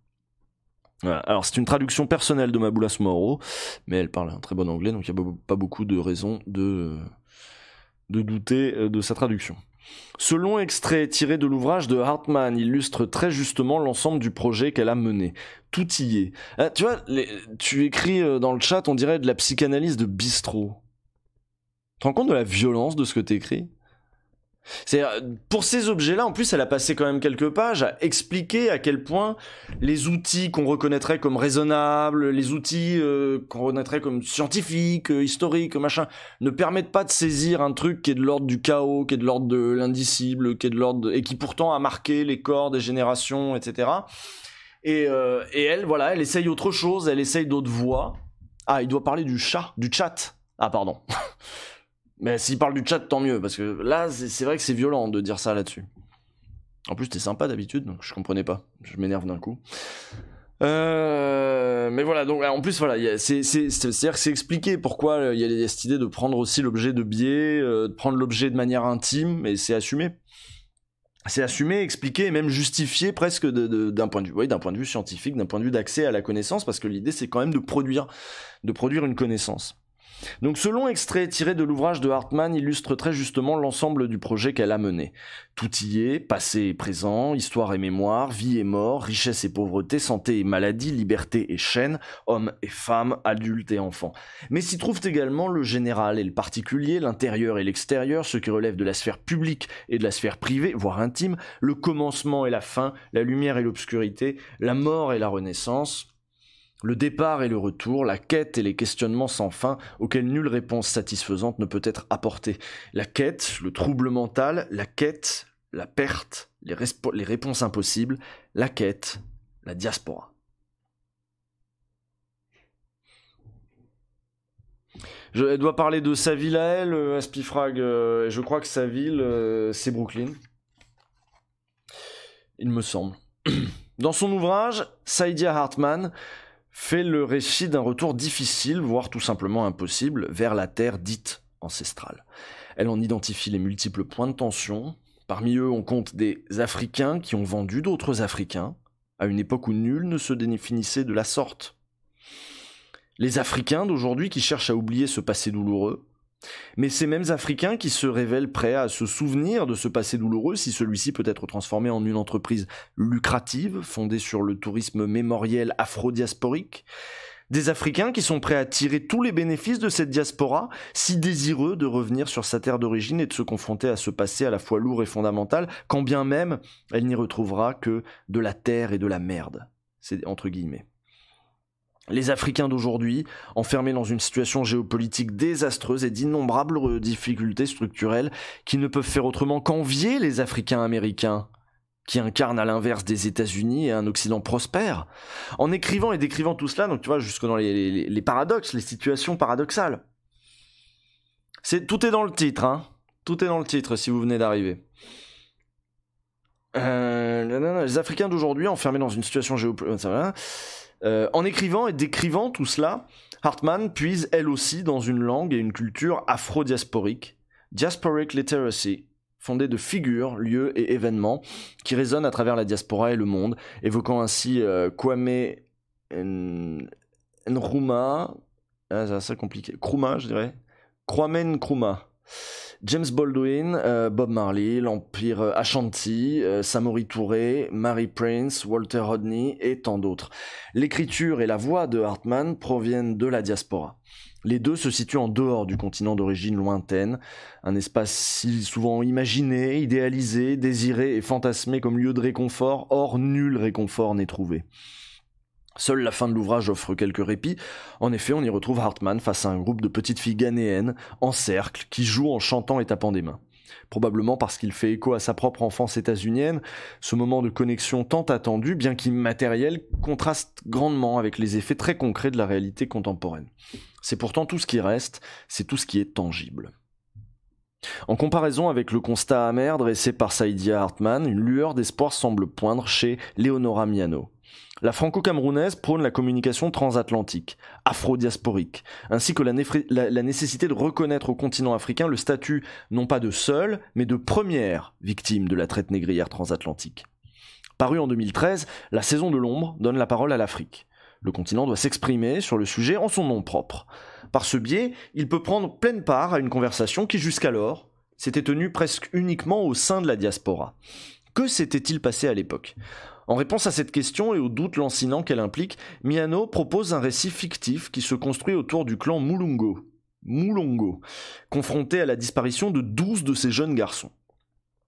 Voilà. Alors c'est une traduction personnelle de Maboulas Moro, mais elle parle un très bon anglais, donc il n'y a pas beaucoup de raisons de douter de sa traduction. Ce long extrait tiré de l'ouvrage de Hartman illustre très justement l'ensemble du projet qu'elle a mené. Tout y est. Tu vois, tu écris dans le chat, on dirait de la psychanalyse de bistrot. Tu te rends compte de la violence de ce que t'écris ? C'est pour ces objets-là, en plus, elle a passé quand même quelques pages à expliquer à quel point les outils qu'on reconnaîtrait comme raisonnables, les outils qu'on reconnaîtrait comme scientifiques, historiques, machin, ne permettent pas de saisir un truc qui est de l'ordre du chaos, qui est de l'ordre de l'indicible, qui est de l'ordre et qui pourtant a marqué les corps des générations, etc. Et elle, voilà, elle essaye autre chose, elle essaye d'autres voies. Ah, il doit parler du chat. Ah, pardon. Mais s'il parle du chat, tant mieux, parce que là, c'est vrai que c'est violent de dire ça là-dessus. En plus, t'es sympa d'habitude, donc je comprenais pas. Je m'énerve d'un coup. Mais voilà, donc en plus, voilà, c'est-à-dire que c'est expliqué pourquoi il y a cette idée de prendre aussi l'objet de biais, de prendre l'objet de manière intime, et c'est assumé. C'est assumé, expliqué et même justifié presque d'un point de vue scientifique, d'un point de vue d'accès à la connaissance, parce que l'idée, c'est quand même de produire une connaissance. Donc ce long extrait tiré de l'ouvrage de Hartman illustre très justement l'ensemble du projet qu'elle a mené. Tout y est, passé et présent, histoire et mémoire, vie et mort, richesse et pauvreté, santé et maladie, liberté et chaîne, hommes et femmes, adultes et enfants. Mais s'y trouvent également le général et le particulier, l'intérieur et l'extérieur, ce qui relève de la sphère publique et de la sphère privée, voire intime, le commencement et la fin, la lumière et l'obscurité, la mort et la renaissance, le départ et le retour, la quête et les questionnements sans fin auxquels nulle réponse satisfaisante ne peut être apportée. La quête, le trouble mental, la quête, la perte, les réponses impossibles, la quête, la diaspora. Elle doit parler de sa ville à elle, Aspifrag, je crois que sa ville, c'est Brooklyn. Il me semble. Dans son ouvrage, Saidiya Hartman fait le récit d'un retour difficile, voire tout simplement impossible, vers la terre dite ancestrale. Elle en identifie les multiples points de tension. Parmi eux, on compte des Africains qui ont vendu d'autres Africains, à une époque où nul ne se définissait de la sorte. Les Africains d'aujourd'hui qui cherchent à oublier ce passé douloureux, mais ces mêmes Africains qui se révèlent prêts à se souvenir de ce passé douloureux si celui-ci peut être transformé en une entreprise lucrative, fondée sur le tourisme mémoriel afro-diasporique. Des Africains qui sont prêts à tirer tous les bénéfices de cette diaspora, si désireux de revenir sur sa terre d'origine et de se confronter à ce passé à la fois lourd et fondamental, quand bien même elle n'y retrouvera que de la terre et de la merde. C'est entre guillemets. Les Africains d'aujourd'hui, enfermés dans une situation géopolitique désastreuse et d'innombrables difficultés structurelles qui ne peuvent faire autrement qu'envier les Africains américains, qui incarnent à l'inverse des États-Unis et un Occident prospère. En écrivant et décrivant tout cela, donc tu vois, jusque dans les paradoxes, les situations paradoxales. Tout est dans le titre, hein. Tout est dans le titre si vous venez d'arriver. Les Africains d'aujourd'hui, enfermés dans une situation géopolitique... en écrivant et décrivant tout cela, Hartman puise elle aussi dans une langue et une culture afro-diasporique, diasporic literacy, fondée de figures, lieux et événements qui résonnent à travers la diaspora et le monde, évoquant ainsi Kwame Nkrumah, c'est assez compliqué, Nkrumah je dirais, Kwame Nkrumah, James Baldwin, Bob Marley, l'Empire Ashanti, Samori Touré, Mary Prince, Walter Rodney et tant d'autres. L'écriture et la voix de Hartman proviennent de la diaspora. Les deux se situent en dehors du continent d'origine lointaine, un espace si souvent imaginé, idéalisé, désiré et fantasmé comme lieu de réconfort, or nul réconfort n'est trouvé. Seule la fin de l'ouvrage offre quelques répits. En effet, on y retrouve Hartman face à un groupe de petites filles ghanéennes, en cercle, qui jouent en chantant et tapant des mains. Probablement parce qu'il fait écho à sa propre enfance états-unienne, ce moment de connexion tant attendu, bien qu'immatériel, contraste grandement avec les effets très concrets de la réalité contemporaine. C'est pourtant tout ce qui reste, c'est tout ce qui est tangible. En comparaison avec le constat amer dressé par Saidiya Hartman, une lueur d'espoir semble poindre chez Leonora Miano. La franco-camerounaise prône la communication transatlantique, afro-diasporique, ainsi que la nécessité de reconnaître au continent africain le statut non pas de seule, mais de première victime de la traite négrière transatlantique. Parue en 2013, La Saison de l'ombre donne la parole à l'Afrique. Le continent doit s'exprimer sur le sujet en son nom propre. Par ce biais, il peut prendre pleine part à une conversation qui jusqu'alors s'était tenue presque uniquement au sein de la diaspora. Que s'était-il passé à l'époque ? En réponse à cette question et au doute lancinant qu'elle implique, Miano propose un récit fictif qui se construit autour du clan Mulongo, confronté à la disparition de 12 de ces jeunes garçons.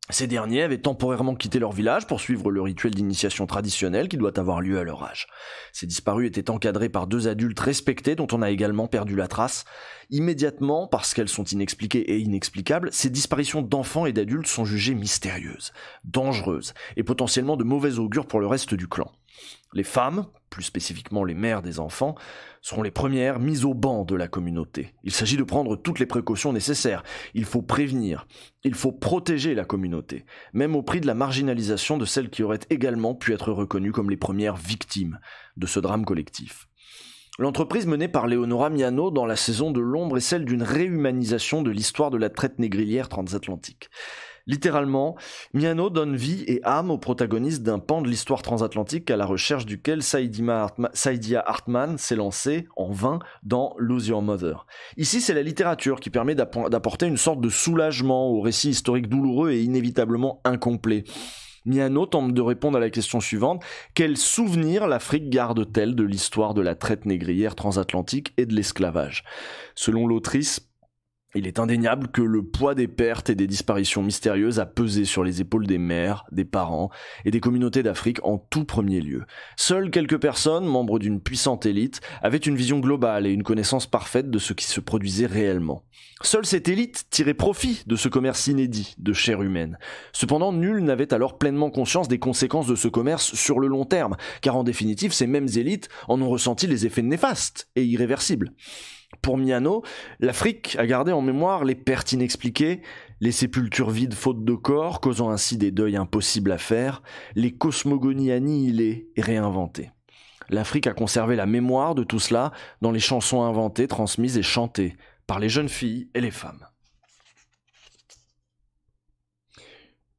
Ces derniers avaient temporairement quitté leur village pour suivre le rituel d'initiation traditionnel qui doit avoir lieu à leur âge. Ces disparus étaient encadrés par 2 adultes respectés dont on a également perdu la trace. Immédiatement, parce qu'elles sont inexpliquées et inexplicables, ces disparitions d'enfants et d'adultes sont jugées mystérieuses, dangereuses et potentiellement de mauvais augure pour le reste du clan. Les femmes, plus spécifiquement les mères des enfants, seront les premières mises au ban de la communauté. Il s'agit de prendre toutes les précautions nécessaires. Il faut prévenir, il faut protéger la communauté, même au prix de la marginalisation de celles qui auraient également pu être reconnues comme les premières victimes de ce drame collectif. L'entreprise menée par Leonora Miano dans La Saison de l'ombre est celle d'une réhumanisation de l'histoire de la traite négrière transatlantique. Littéralement, Miano donne vie et âme au protagoniste d'un pan de l'histoire transatlantique à la recherche duquel Saidiya Hartman s'est lancé en vain dans Lose Your Mother. Ici, c'est la littérature qui permet d'apporter une sorte de soulagement au récit historique douloureux et inévitablement incomplet. Miano tente de répondre à la question suivante: quel souvenir l'Afrique garde-t-elle de l'histoire de la traite négrière transatlantique et de l'esclavage ? Selon l'autrice, il est indéniable que le poids des pertes et des disparitions mystérieuses a pesé sur les épaules des mères, des parents et des communautés d'Afrique en tout premier lieu. Seules quelques personnes, membres d'une puissante élite, avaient une vision globale et une connaissance parfaite de ce qui se produisait réellement. Seule cette élite tirait profit de ce commerce inédit de chair humaine. Cependant, nul n'avait alors pleinement conscience des conséquences de ce commerce sur le long terme, car en définitive, ces mêmes élites en ont ressenti les effets néfastes et irréversibles. Pour Miano, l'Afrique a gardé en mémoire les pertes inexpliquées, les sépultures vides faute de corps, causant ainsi des deuils impossibles à faire, les cosmogonies annihilées et réinventées. L'Afrique a conservé la mémoire de tout cela dans les chansons inventées, transmises et chantées par les jeunes filles et les femmes.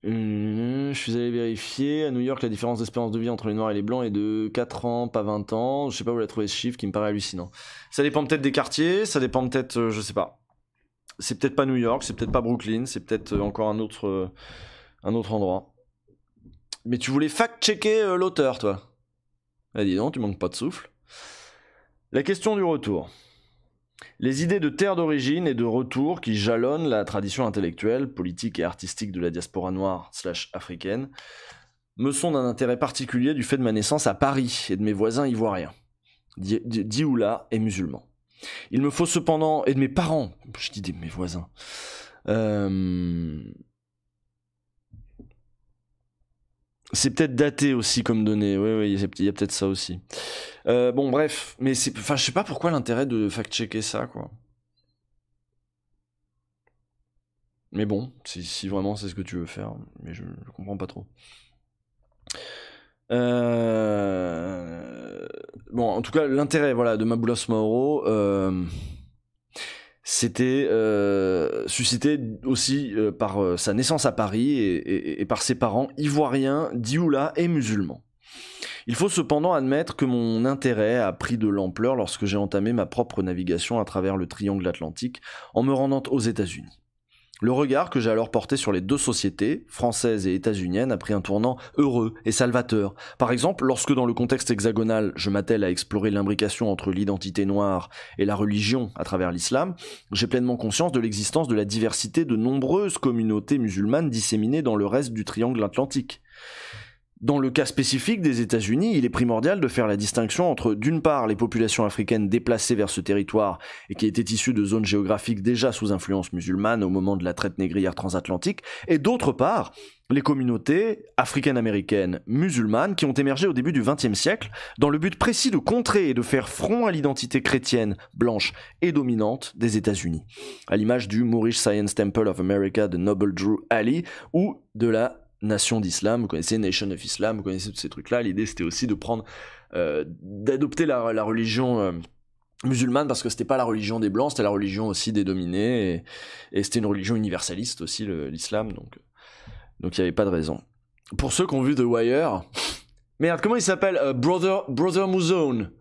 Je suis allé vérifier. À New York, la différence d'espérance de vie entre les noirs et les blancs est de 4 ans, pas 20 ans. Je sais pas où elle a trouvé ce chiffre qui me paraît hallucinant. Ça dépend peut-être des quartiers, ça dépend peut-être, je sais pas. C'est peut-être pas New York, c'est peut-être pas Brooklyn, c'est peut-être encore un autre endroit. Mais tu voulais fact-checker l'auteur, toi. Ah, dis donc, tu manques pas de souffle. La question du retour. Les idées de terre d'origine et de retour qui jalonnent la tradition intellectuelle, politique et artistique de la diaspora noire / africaine me sont d'un intérêt particulier du fait de ma naissance à Paris et de mes voisins ivoiriens, Dioula et musulmans. Il me faut cependant, et de mes parents, je dis de mes voisins, c'est peut-être daté aussi comme données, oui, il y a peut-être ça aussi. Bon, bref, mais je sais pas pourquoi l'intérêt de fact-checker ça, quoi. Mais bon, si vraiment c'est ce que tu veux faire, mais je comprends pas trop. Bon, en tout cas, l'intérêt, voilà, de Maboulas Maoro, c'était suscité aussi par sa naissance à Paris et par ses parents ivoiriens, dioula et musulmans. Il faut cependant admettre que mon intérêt a pris de l'ampleur lorsque j'ai entamé ma propre navigation à travers le triangle atlantique en me rendant aux États-Unis. Le regard que j'ai alors porté sur les deux sociétés, française et états-unienne, a pris un tournant heureux et salvateur. Par exemple, lorsque dans le contexte hexagonal, je m'attelle à explorer l'imbrication entre l'identité noire et la religion à travers l'islam, j'ai pleinement conscience de l'existence de la diversité de nombreuses communautés musulmanes disséminées dans le reste du triangle atlantique. Dans le cas spécifique des États-Unis, il est primordial de faire la distinction entre, d'une part, les populations africaines déplacées vers ce territoire et qui étaient issues de zones géographiques déjà sous influence musulmane au moment de la traite négrière transatlantique, et d'autre part, les communautés africaines-américaines musulmanes qui ont émergé au début du XXe siècle dans le but précis de contrer et de faire front à l'identité chrétienne, blanche et dominante des États-Unis, à l'image du Moorish Science Temple of America de Noble Drew Ali ou de la Nation d'Islam, vous connaissez Nation of Islam, vous connaissez tous ces trucs-là. L'idée c'était aussi de prendre, d'adopter la religion musulmane parce que c'était pas la religion des blancs, c'était la religion aussi des dominés et c'était une religion universaliste aussi l'islam, donc il n'y avait pas de raison. Pour ceux qui ont vu The Wire, merde, comment il s'appelle Brother Mouzone.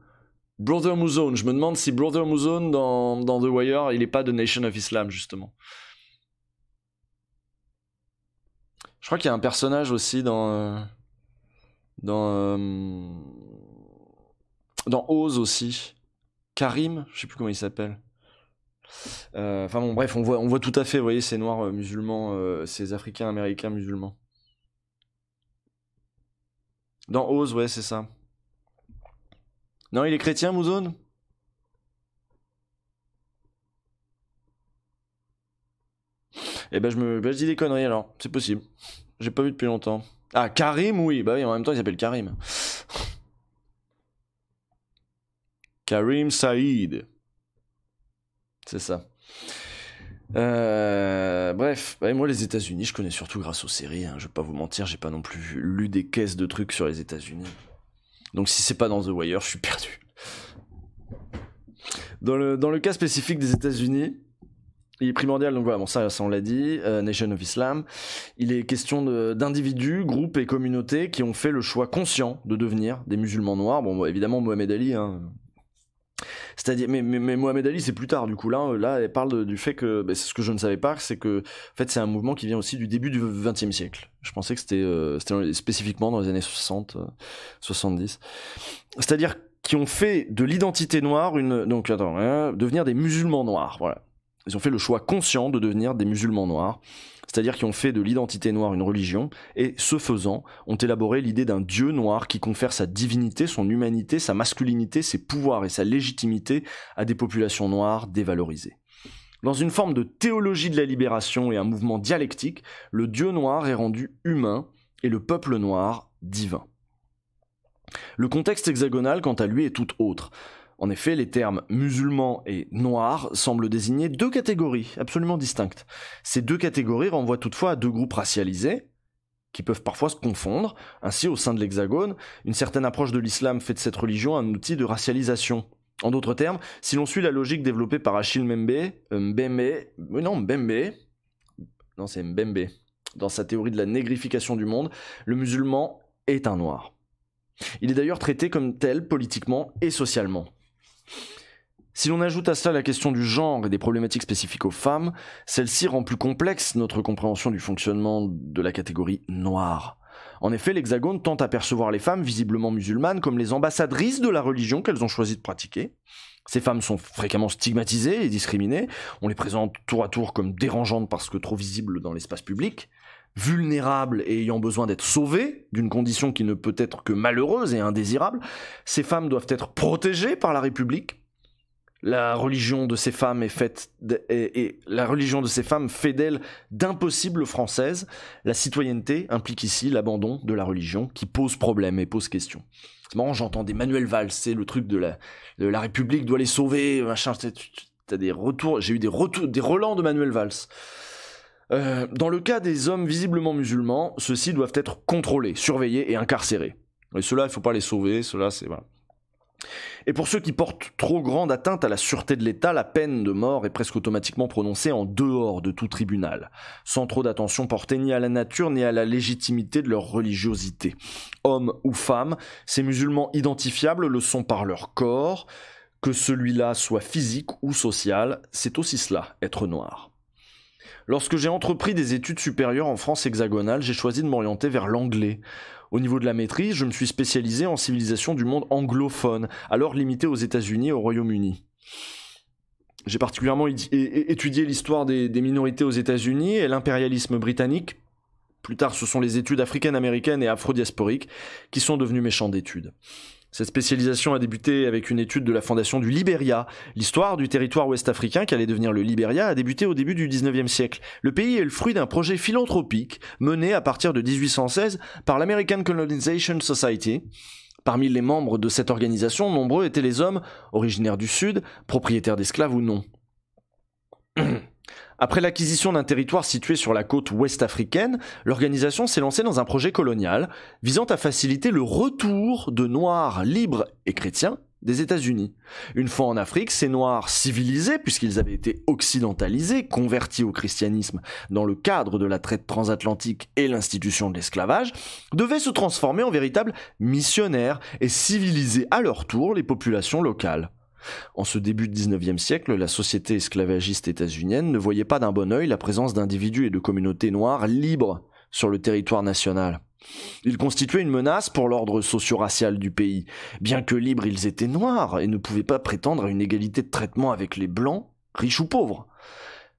Brother Mouzone. Je me demande si Brother Mouzone dans The Wire, il est pas de Nation of Islam justement. Je crois qu'il y a un personnage aussi dans Oz aussi. Karim, je sais plus comment il s'appelle. Enfin bon, bref, on voit tout à fait, vous voyez, ces noirs musulmans, ces africains américains musulmans. Dans Oz, ouais, c'est ça. Non, il est chrétien, Mouzone ? Eh ben je dis des conneries alors, c'est possible. J'ai pas vu depuis longtemps. Ah, Karim, oui, bah oui, en même temps il s'appelle Karim. Karim Saïd. C'est ça. Bref, ouais, moi les États-Unis, je connais surtout grâce aux séries, hein. Je vais pas vous mentir, j'ai pas non plus lu des caisses de trucs sur les États-Unis. Donc si c'est pas dans The Wire, je suis perdu. Dans le cas spécifique des États-Unis, il est primordial, donc voilà, bon ça on l'a dit, Nation of Islam, il est question d'individus, groupes et communautés qui ont fait le choix conscient de devenir des musulmans noirs. Bon, évidemment Mohamed Ali, hein. C'est-à-dire, mais Mohamed Ali c'est plus tard, du coup là elle parle du fait que, c'est ce que je ne savais pas, c'est que en fait c'est un mouvement qui vient aussi du début du XXe siècle. Je pensais que c'était spécifiquement dans les années 60, 70. C'est-à-dire qui ont fait de l'identité noire devenir des musulmans noirs, voilà. Ils ont fait le choix conscient de devenir des musulmans noirs, c'est-à-dire qu'ils ont fait de l'identité noire une religion, et ce faisant, ont élaboré l'idée d'un dieu noir qui confère sa divinité, son humanité, sa masculinité, ses pouvoirs et sa légitimité à des populations noires dévalorisées. Dans une forme de théologie de la libération et un mouvement dialectique, le dieu noir est rendu humain et le peuple noir divin. Le contexte hexagonal, quant à lui, est tout autre. En effet, les termes musulmans et noirs semblent désigner deux catégories absolument distinctes. Ces deux catégories renvoient toutefois à deux groupes racialisés, qui peuvent parfois se confondre. Ainsi, au sein de l'Hexagone, une certaine approche de l'islam fait de cette religion un outil de racialisation. En d'autres termes, si l'on suit la logique développée par Achille Mbembe, dans sa théorie de la négrification du monde, le musulman est un noir. Il est d'ailleurs traité comme tel politiquement et socialement. Si l'on ajoute à cela la question du genre et des problématiques spécifiques aux femmes, celle-ci rend plus complexe notre compréhension du fonctionnement de la catégorie noire. En effet, l'Hexagone tente à percevoir les femmes visiblement musulmanes comme les ambassadrices de la religion qu'elles ont choisi de pratiquer. Ces femmes sont fréquemment stigmatisées et discriminées, on les présente tour à tour comme dérangeantes parce que trop visibles dans l'espace public, vulnérables et ayant besoin d'être sauvées d'une condition qui ne peut être que malheureuse et indésirable. Ces femmes doivent être protégées par la République. La religion de ces femmes fait d'elles d'impossibles françaises. La citoyenneté implique ici l'abandon de la religion qui pose problème et pose question. C'est marrant, j'entends des Manuel Valls, c'est le truc de la République doit les sauver, machin. T'as des retours, j'ai eu des relents de Manuel Valls. Dans le cas des hommes visiblement musulmans, ceux-ci doivent être contrôlés, surveillés et incarcérés. Et ceux-là, il faut pas les sauver, ceux-là, c'est voilà. Et pour ceux qui portent trop grande atteinte à la sûreté de l'État, la peine de mort est presque automatiquement prononcée en dehors de tout tribunal, sans trop d'attention portée ni à la nature ni à la légitimité de leur religiosité. Hommes ou femmes, ces musulmans identifiables le sont par leur corps, que celui-là soit physique ou social, c'est aussi cela, être noir. Lorsque j'ai entrepris des études supérieures en France hexagonale, j'ai choisi de m'orienter vers l'anglais. Au niveau de la maîtrise, je me suis spécialisé en civilisation du monde anglophone, alors limité aux États-Unis et au Royaume-Uni. J'ai particulièrement étudié l'histoire des minorités aux États-Unis et l'impérialisme britannique. Plus tard, ce sont les études africaines-américaines et afro-diasporiques qui sont devenues mes champs d'études. Cette spécialisation a débuté avec une étude de la fondation du Libéria. L'histoire du territoire ouest-africain qui allait devenir le Libéria a débuté au début du 19e siècle. Le pays est le fruit d'un projet philanthropique mené à partir de 1816 par l'American Colonization Society. Parmi les membres de cette organisation, nombreux étaient les hommes originaires du Sud, propriétaires d'esclaves ou non. Après l'acquisition d'un territoire situé sur la côte ouest africaine, l'organisation s'est lancée dans un projet colonial visant à faciliter le retour de Noirs libres et chrétiens des États-Unis. Une fois en Afrique, ces Noirs civilisés, puisqu'ils avaient été occidentalisés, convertis au christianisme dans le cadre de la traite transatlantique et l'institution de l'esclavage, devaient se transformer en véritables missionnaires et civiliser à leur tour les populations locales. En ce début du 19e siècle, la société esclavagiste états-unienne ne voyait pas d'un bon œil la présence d'individus et de communautés noires libres sur le territoire national. Ils constituaient une menace pour l'ordre socio-racial du pays. Bien que libres, ils étaient noirs et ne pouvaient pas prétendre à une égalité de traitement avec les blancs, riches ou pauvres.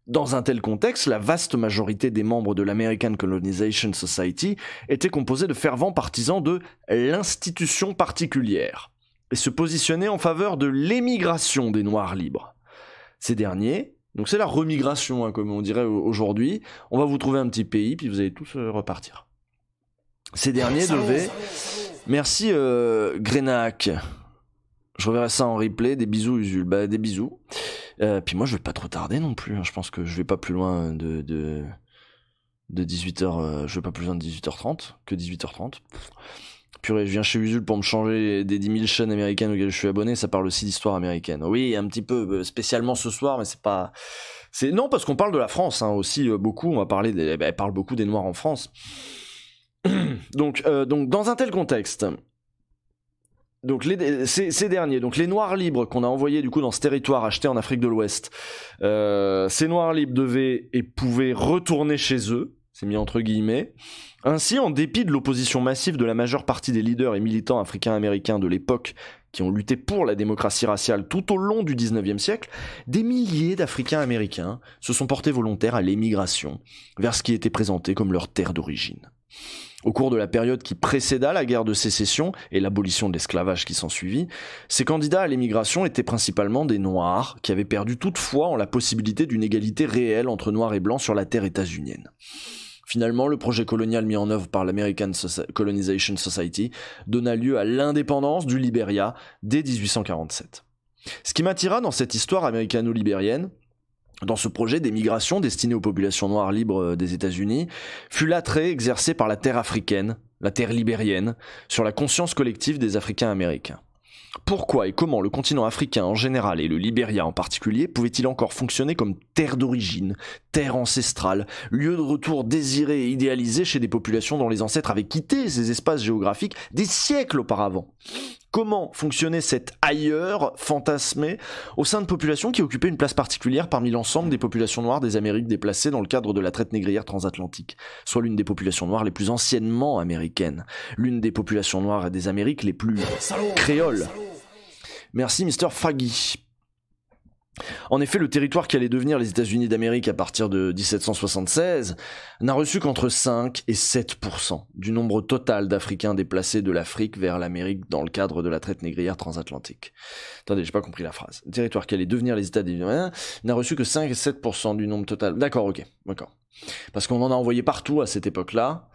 Dans un tel contexte, la vaste majorité des membres de l'American Colonization Society étaient composés de fervents partisans de l'institution particulière et se positionner en faveur de l'émigration des Noirs libres. Ces derniers, donc c'est la remigration, comme on dirait aujourd'hui, on va vous trouver un petit pays, puis vous allez tous repartir. Ces derniers devaient... Merci Grenac. Je reverrai ça en replay, des bisous Usul, des bisous. Puis moi je vais pas trop tarder non plus, je pense que je vais pas plus loin de 18h, je vais pas plus loin de 18h30 que 18h30. Purée, je viens chez Usul pour me changer des 10 000 chaînes américaines auxquelles je suis abonné, ça parle aussi d'histoire américaine. Oui, un petit peu, spécialement ce soir, mais c'est pas... Non, parce qu'on parle de la France, aussi, beaucoup, on va parler elle parle beaucoup des Noirs en France. donc, dans un tel contexte, donc ces derniers, donc les Noirs libres qu'on a envoyés du coup dans ce territoire acheté en Afrique de l'Ouest, ces Noirs libres devaient et pouvaient retourner chez eux, c'est mis entre guillemets. Ainsi, en dépit de l'opposition massive de la majeure partie des leaders et militants africains-américains de l'époque qui ont lutté pour la démocratie raciale tout au long du 19e siècle, des milliers d'Africains-américains se sont portés volontaires à l'émigration vers ce qui était présenté comme leur terre d'origine. Au cours de la période qui précéda la guerre de sécession et l'abolition de l'esclavage qui s'ensuivit, ces candidats à l'émigration étaient principalement des Noirs qui avaient perdu toute foi en la possibilité d'une égalité réelle entre Noirs et Blancs sur la terre états-unienne. Finalement, le projet colonial mis en œuvre par l'American Colonization Society donna lieu à l'indépendance du Libéria dès 1847. Ce qui m'attira dans cette histoire américano-libérienne, dans ce projet d'émigration destiné aux populations noires libres des États-Unis, fut l'attrait exercé par la terre africaine, la terre libérienne, sur la conscience collective des Africains américains. Pourquoi et comment le continent africain en général et le Libéria en particulier pouvait-il encore fonctionner comme terre d'origine, terre ancestrale, lieu de retour désiré et idéalisé chez des populations dont les ancêtres avaient quitté ces espaces géographiques des siècles auparavant ? Comment fonctionnait cet ailleurs fantasmé au sein de populations qui occupaient une place particulière parmi l'ensemble des populations noires des Amériques déplacées dans le cadre de la traite négrière transatlantique, soit l'une des populations noires les plus anciennement américaines, l'une des populations noires des Amériques les plus créoles. Merci Mr. Faggy. En effet, le territoire qui allait devenir les États-Unis d'Amérique à partir de 1776 n'a reçu qu'entre 5 et 7% du nombre total d'Africains déplacés de l'Afrique vers l'Amérique dans le cadre de la traite négrière transatlantique. Attendez, j'ai pas compris la phrase. Le territoire qui allait devenir les États-Unis n'a reçu que 5 et 7% du nombre total. D'accord, ok, d'accord. Parce qu'on en a envoyé partout à cette époque-là,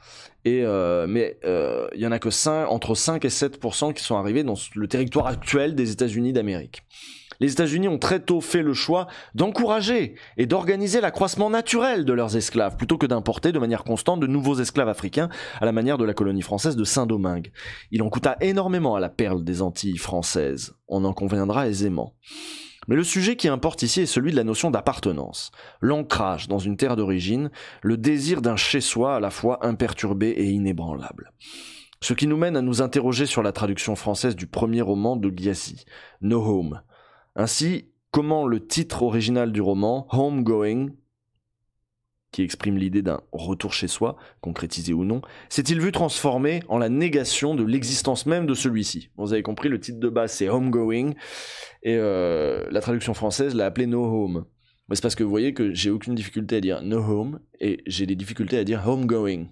mais il y en a que entre 5 et 7% qui sont arrivés dans le territoire actuel des États-Unis d'Amérique. Les États-Unis ont très tôt fait le choix d'encourager et d'organiser l'accroissement naturel de leurs esclaves, plutôt que d'importer de manière constante de nouveaux esclaves africains à la manière de la colonie française de Saint-Domingue. Il en coûta énormément à la perle des Antilles françaises, on en conviendra aisément. Mais le sujet qui importe ici est celui de la notion d'appartenance, l'ancrage dans une terre d'origine, le désir d'un chez-soi à la fois imperturbé et inébranlable. Ce qui nous mène à nous interroger sur la traduction française du premier roman de Gyasi, No Home. Ainsi, comment le titre original du roman, Homegoing, qui exprime l'idée d'un retour chez soi, concrétisé ou non, s'est-il vu transformé en la négation de l'existence même de celui-ci ? Vous avez compris, le titre de base c'est Homegoing, et la traduction française l'a appelé No Home. Mais c'est parce que vous voyez que j'ai aucune difficulté à dire No Home, et j'ai des difficultés à dire Homegoing.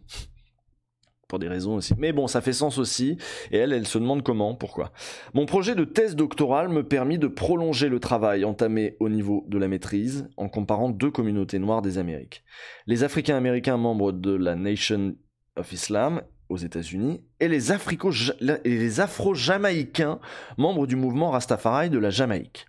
Pour des raisons aussi. Mais bon, ça fait sens aussi, et elle se demande comment, pourquoi. Mon projet de thèse doctorale me permit de prolonger le travail entamé au niveau de la maîtrise, en comparant deux communautés noires des Amériques. Les Africains-Américains membres de la Nation of Islam aux États-Unis, et les Afro-Jamaïcains membres du mouvement Rastafari de la Jamaïque.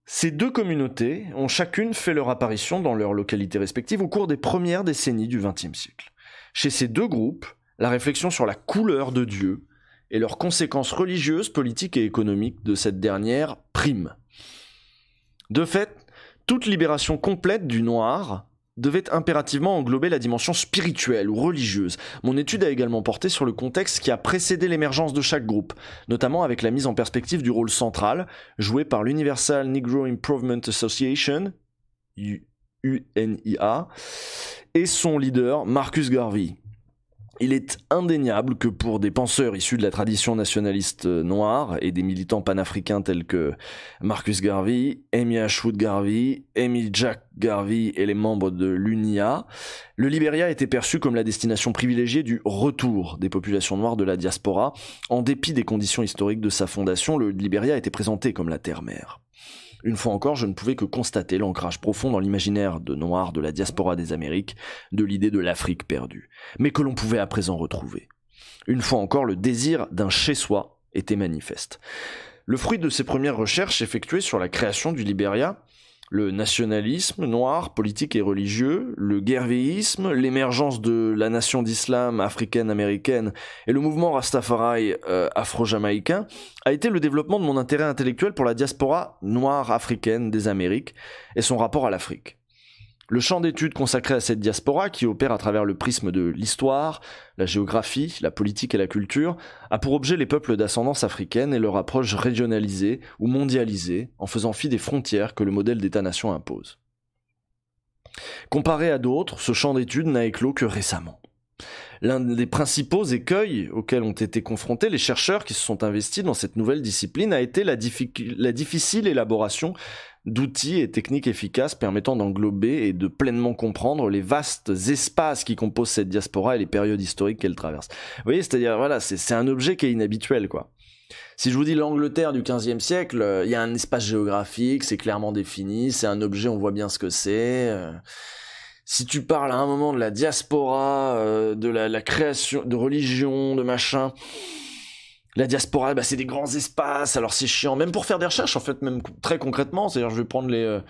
Ces deux communautés ont chacune fait leur apparition dans leurs localités respectives au cours des premières décennies du XXe siècle. Chez ces deux groupes, la réflexion sur la couleur de Dieu et leurs conséquences religieuses, politiques et économiques de cette dernière prime. De fait, toute libération complète du noir devait impérativement englober la dimension spirituelle ou religieuse. Mon étude a également porté sur le contexte qui a précédé l'émergence de chaque groupe, notamment avec la mise en perspective du rôle central joué par l'Universal Negro Improvement Association, UNIA, et son leader, Marcus Garvey. Il est indéniable que pour des penseurs issus de la tradition nationaliste noire et des militants panafricains tels que Marcus Garvey, Amy Ashwood Garvey, Amy Jack Garvey et les membres de l'UNIA, le Libéria était perçu comme la destination privilégiée du retour des populations noires de la diaspora. En dépit des conditions historiques de sa fondation, le Libéria était présenté comme la terre-mère. Une fois encore, je ne pouvais que constater l'ancrage profond dans l'imaginaire de Noirs de la diaspora des Amériques de l'idée de l'Afrique perdue, mais que l'on pouvait à présent retrouver. Une fois encore, le désir d'un chez-soi était manifeste. Le fruit de ces premières recherches effectuées sur la création du Libéria, le nationalisme noir, politique et religieux, le guervéisme, l'émergence de la nation d'islam africaine-américaine et le mouvement Rastafari afro-jamaïcain a été le développement de mon intérêt intellectuel pour la diaspora noire africaine des Amériques et son rapport à l'Afrique. Le champ d'études consacré à cette diaspora, qui opère à travers le prisme de l'histoire, la géographie, la politique et la culture, a pour objet les peuples d'ascendance africaine et leur approche régionalisée ou mondialisée, en faisant fi des frontières que le modèle d'État-nation impose. Comparé à d'autres, ce champ d'études n'a éclos que récemment. L'un des principaux écueils auxquels ont été confrontés les chercheurs qui se sont investis dans cette nouvelle discipline a été la difficile élaboration d'outils et techniques efficaces permettant d'englober et de pleinement comprendre les vastes espaces qui composent cette diaspora et les périodes historiques qu'elle traverse. Vous voyez, c'est-à-dire, voilà, c'est un objet qui est inhabituel, quoi. Si je vous dis l'Angleterre du XVe siècle, il y a un espace géographique, c'est clairement défini, c'est un objet, on voit bien ce que c'est. Si tu parles à un moment de la diaspora, de la création, de religion, de machin, La diaspora, bah, c'est des grands espaces, alors c'est chiant, même pour faire des recherches, en fait, même très concrètement, c'est-à-dire je vais prendre les...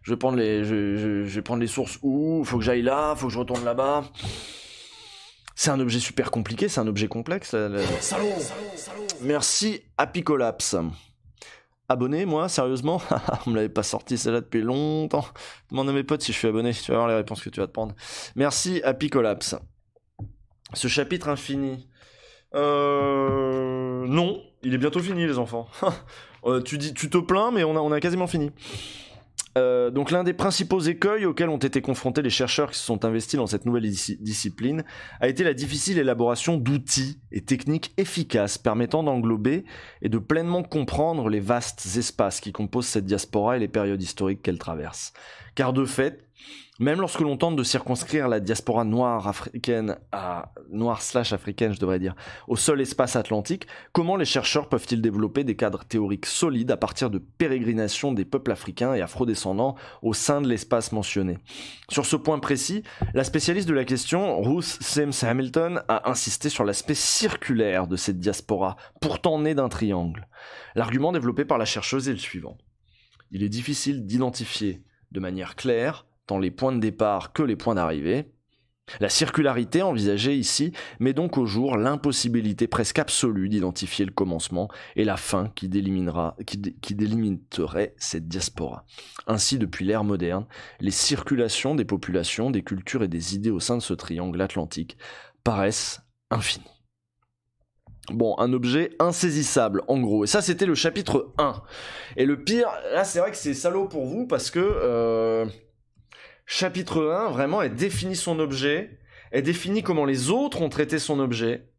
je vais prendre les sources où, faut que j'aille là, faut que je retourne là-bas. C'est un objet super compliqué, c'est un objet complexe. Salaud. Merci Apicolaps. Abonné, moi, sérieusement? On me l'avait pas sorti celle-là depuis longtemps. Demande à mes potes si je suis abonné, tu vas voir les réponses que tu vas te prendre. Merci Apicolaps. Ce chapitre infini. Non, il est bientôt fini les enfants. Tu te plains, mais on a quasiment fini. Donc l'un des principaux écueils auxquels ont été confrontés les chercheurs qui se sont investis dans cette nouvelle discipline a été la difficile élaboration d'outils et techniques efficaces permettant d'englober et de pleinement comprendre les vastes espaces qui composent cette diaspora et les périodes historiques qu'elle traverse. Car de fait, même lorsque l'on tente de circonscrire la diaspora noire-africaine noire/africaine, je devrais dire, au seul espace atlantique, comment les chercheurs peuvent-ils développer des cadres théoriques solides à partir de pérégrinations des peuples africains et afrodescendants au sein de l'espace mentionné? Sur ce point précis, la spécialiste de la question, Ruth Sims Hamilton, a insisté sur l'aspect circulaire de cette diaspora, pourtant née d'un triangle. L'argument développé par la chercheuse est le suivant. Il est difficile d'identifier de manière claire tant les points de départ que les points d'arrivée. La circularité envisagée ici met donc au jour l'impossibilité presque absolue d'identifier le commencement et la fin qui délimiterait cette diaspora. Ainsi, depuis l'ère moderne, les circulations des populations, des cultures et des idées au sein de ce triangle atlantique paraissent infinies. Bon, un objet insaisissable, en gros. Et ça, c'était le chapitre 1. Et le pire, là, c'est vrai que c'est salaud pour vous, parce que... Chapitre 1, vraiment, elle définit son objet, elle définit comment les autres ont traité son objet,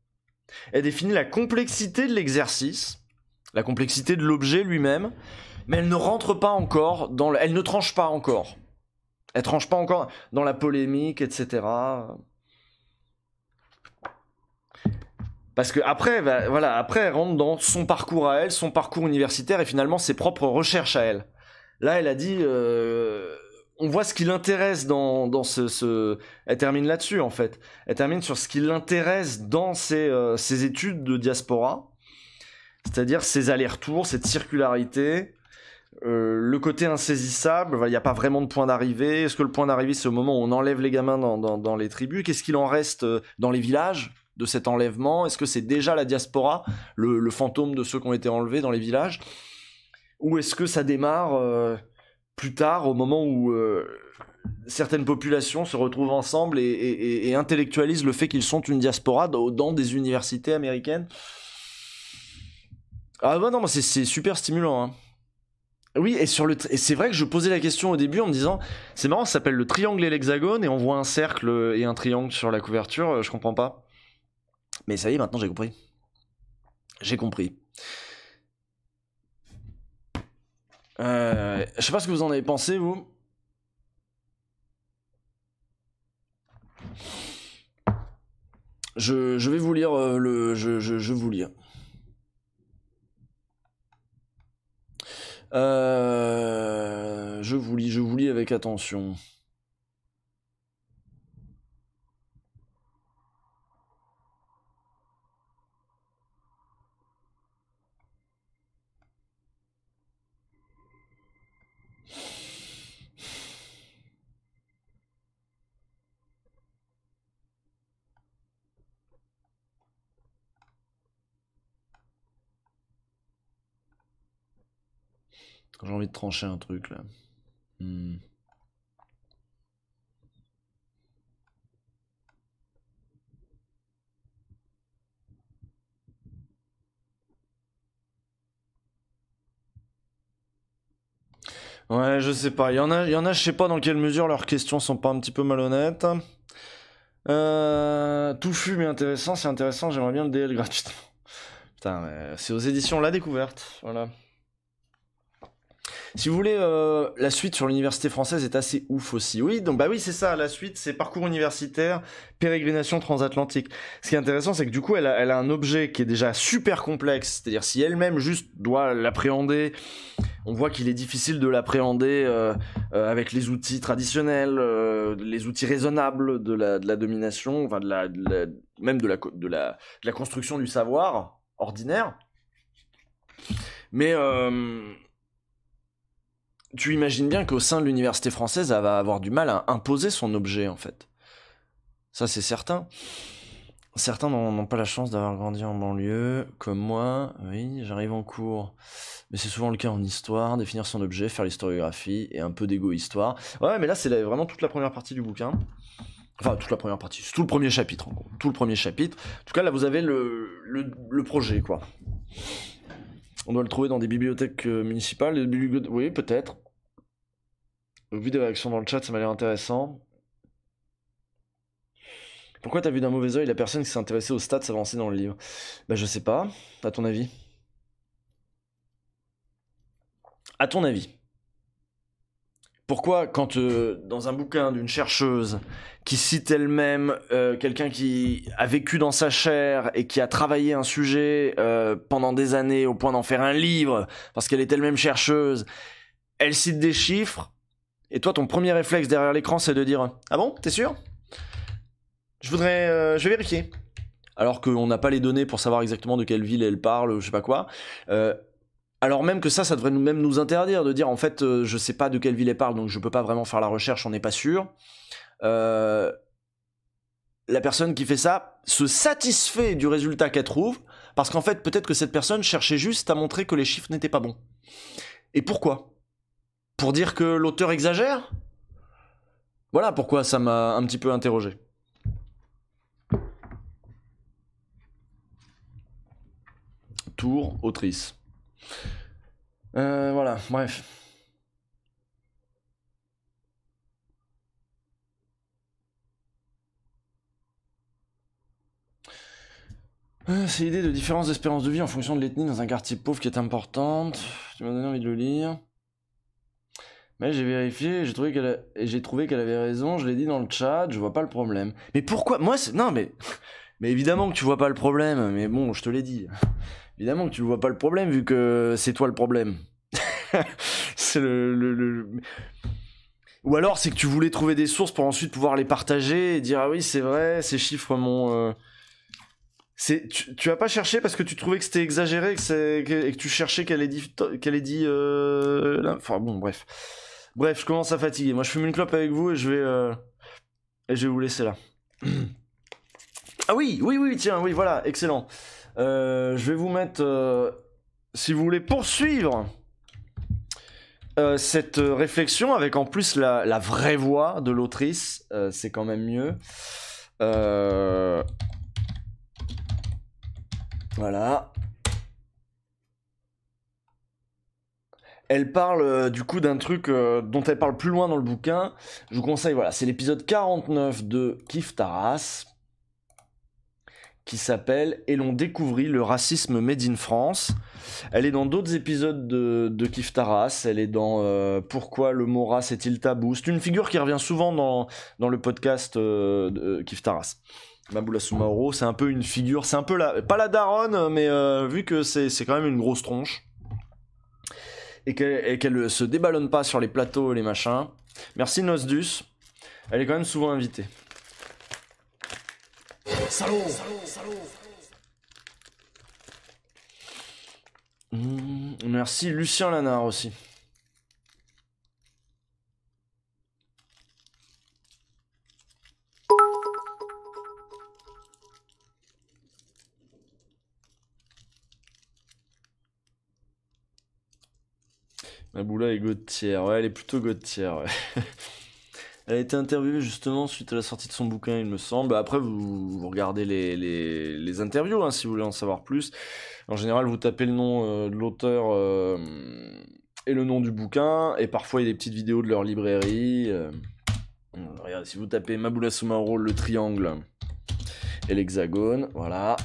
elle définit la complexité de l'exercice, la complexité de l'objet lui-même, mais elle ne rentre pas encore dans elle ne tranche pas encore. Elle tranche pas encore dans la polémique, etc. Parce que après, bah, voilà, après elle rentre dans son parcours à elle, son parcours universitaire et finalement ses propres recherches à elle. Là, elle a dit... on voit ce qui l'intéresse dans Elle termine là-dessus, en fait. Elle termine sur ce qui l'intéresse dans ses études de diaspora, c'est-à-dire ses allers-retours, cette circularité, le côté insaisissable. Il n'y a pas vraiment de point d'arrivée. Est-ce que le point d'arrivée, c'est au moment où on enlève les gamins dans les tribus? Qu'est-ce qu'il en reste dans les villages de cet enlèvement? Est-ce que c'est déjà la diaspora, le fantôme de ceux qui ont été enlevés dans les villages? Ou est-ce que ça démarre... plus tard, au moment où certaines populations se retrouvent ensemble et intellectualisent le fait qu'ils sont une diaspora dans des universités américaines. Ah bah non, c'est super stimulant. Hein. Oui, et c'est vrai que je posais la question au début en me disant, c'est marrant, ça s'appelle le triangle et l'hexagone, et on voit un cercle et un triangle sur la couverture, je comprends pas. Mais ça y est, maintenant j'ai compris. J'ai compris. Je sais pas ce que vous en avez pensé, vous. Je vais vous lire je vous lis. Je vous lis avec attention. J'ai envie de trancher un truc là. Ouais, je sais pas. Il y en a, je sais pas dans quelle mesure leurs questions sont pas un petit peu malhonnêtes. Touffu mais intéressant, c'est intéressant, j'aimerais bien le DL gratuitement. Putain, c'est aux éditions La Découverte, voilà. Si vous voulez, la suite sur l'université française est assez ouf aussi. Oui, donc bah oui, c'est ça, la suite, c'est parcours universitaire, pérégrination transatlantique. Ce qui est intéressant, c'est que du coup, elle a un objet qui est déjà super complexe, c'est-à-dire si elle-même juste doit l'appréhender, on voit qu'il est difficile de l'appréhender avec les outils traditionnels, les outils raisonnables de la domination, enfin même de la construction du savoir. ordinaire. Mais tu imagines bien qu'au sein de l'université française, elle va avoir du mal à imposer son objet, en fait. Ça, c'est certain. Certains n'ont pas la chance d'avoir grandi en banlieue, comme moi. Oui, j'arrive en cours. Mais c'est souvent le cas en histoire, définir son objet, faire l'historiographie et un peu d'égo-histoire. Ouais, mais là, c'est vraiment toute la première partie du bouquin. Enfin, toute la première partie, c'est tout le premier chapitre, en gros. Tout le premier chapitre. En tout cas, là, vous avez le projet, quoi. On doit le trouver dans des bibliothèques municipales. Oui, peut-être. Au vu des réactions dans le chat, ça m'a l'air intéressant. Pourquoi t'as vu d'un mauvais œil la personne qui s'est intéressée aux stats avancées dans le livre? Bah je sais pas, à ton avis? À ton avis? Pourquoi quand dans un bouquin d'une chercheuse qui cite elle-même quelqu'un qui a vécu dans sa chair et qui a travaillé un sujet pendant des années au point d'en faire un livre, parce qu'elle est elle-même chercheuse, elle cite des chiffres, et toi ton premier réflexe derrière l'écran c'est de dire « Ah bon, t'es sûr ? Je vais vérifier. » Alors qu'on n'a pas les données pour savoir exactement de quelle ville elle parle, ou je sais pas quoi. Alors même que ça devrait même nous interdire de dire en fait je sais pas de quelle ville elle parle, donc je peux pas vraiment faire la recherche, on n'est pas sûr. La personne qui fait ça se satisfait du résultat qu'elle trouve, parce qu'en fait peut-être que cette personne cherchait juste à montrer que les chiffres n'étaient pas bons. Et pourquoi ? Pour dire que l'auteur exagère ? Voilà pourquoi ça m'a un petit peu interrogé. Tour, autrice. Voilà, bref. C'est l'idée de différence d'espérance de vie en fonction de l'ethnie dans un quartier pauvre qui est importante. Tu m'as donné envie de le lire. Mais j'ai vérifié et j'ai trouvé qu'elle avait raison, je l'ai dit dans le chat, je vois pas le problème. Mais pourquoi ? Moi, non mais... Mais évidemment que tu vois pas le problème, mais bon, je te l'ai dit. Évidemment que tu vois pas le problème vu que c'est toi le problème. C'est Ou alors c'est que tu voulais trouver des sources pour ensuite pouvoir les partager et dire ah oui c'est vrai, ces chiffres m'ont... Tu as pas cherché parce que tu trouvais que c'était exagéré et que tu cherchais qu'elle ait dit là. Enfin bon bref. Bref, je commence à fatiguer. Moi je fume une clope avec vous et je vais vous laisser là. Ah oui, tiens, oui, voilà, excellent. Je vais vous mettre, si vous voulez poursuivre cette réflexion avec en plus la vraie voix de l'autrice, c'est quand même mieux. Voilà. Elle parle du coup d'un truc dont elle parle plus loin dans le bouquin. Je vous conseille, voilà, c'est l'épisode 49 de Kif Taras, qui s'appelle « Et l'on découvrit le racisme made in France ». Elle est dans d'autres épisodes de Kif Taras, elle est dans Pourquoi le mot race est-il tabou ? C'est une figure qui revient souvent dans le podcast de Kif Taras. Maboula Soumaoro, c'est un peu une figure, c'est un peu pas la daronne, mais vu que c'est quand même une grosse tronche, et qu'elle se déballonne pas sur les plateaux et les machins. Merci Nosdus, elle est quand même souvent invitée. Salaud. Merci Lucien Lanard aussi. Maboula est Gauthier, ouais, elle est plutôt Gauthier, ouais. Elle a été interviewée justement suite à la sortie de son bouquin, il me semble. Après, vous regardez les interviews, hein, si vous voulez en savoir plus. En général, vous tapez le nom de l'auteur et le nom du bouquin, et parfois il y a des petites vidéos de leur librairie. Regardez, si vous tapez Maboula Soumaoro, le triangle et l'hexagone, voilà.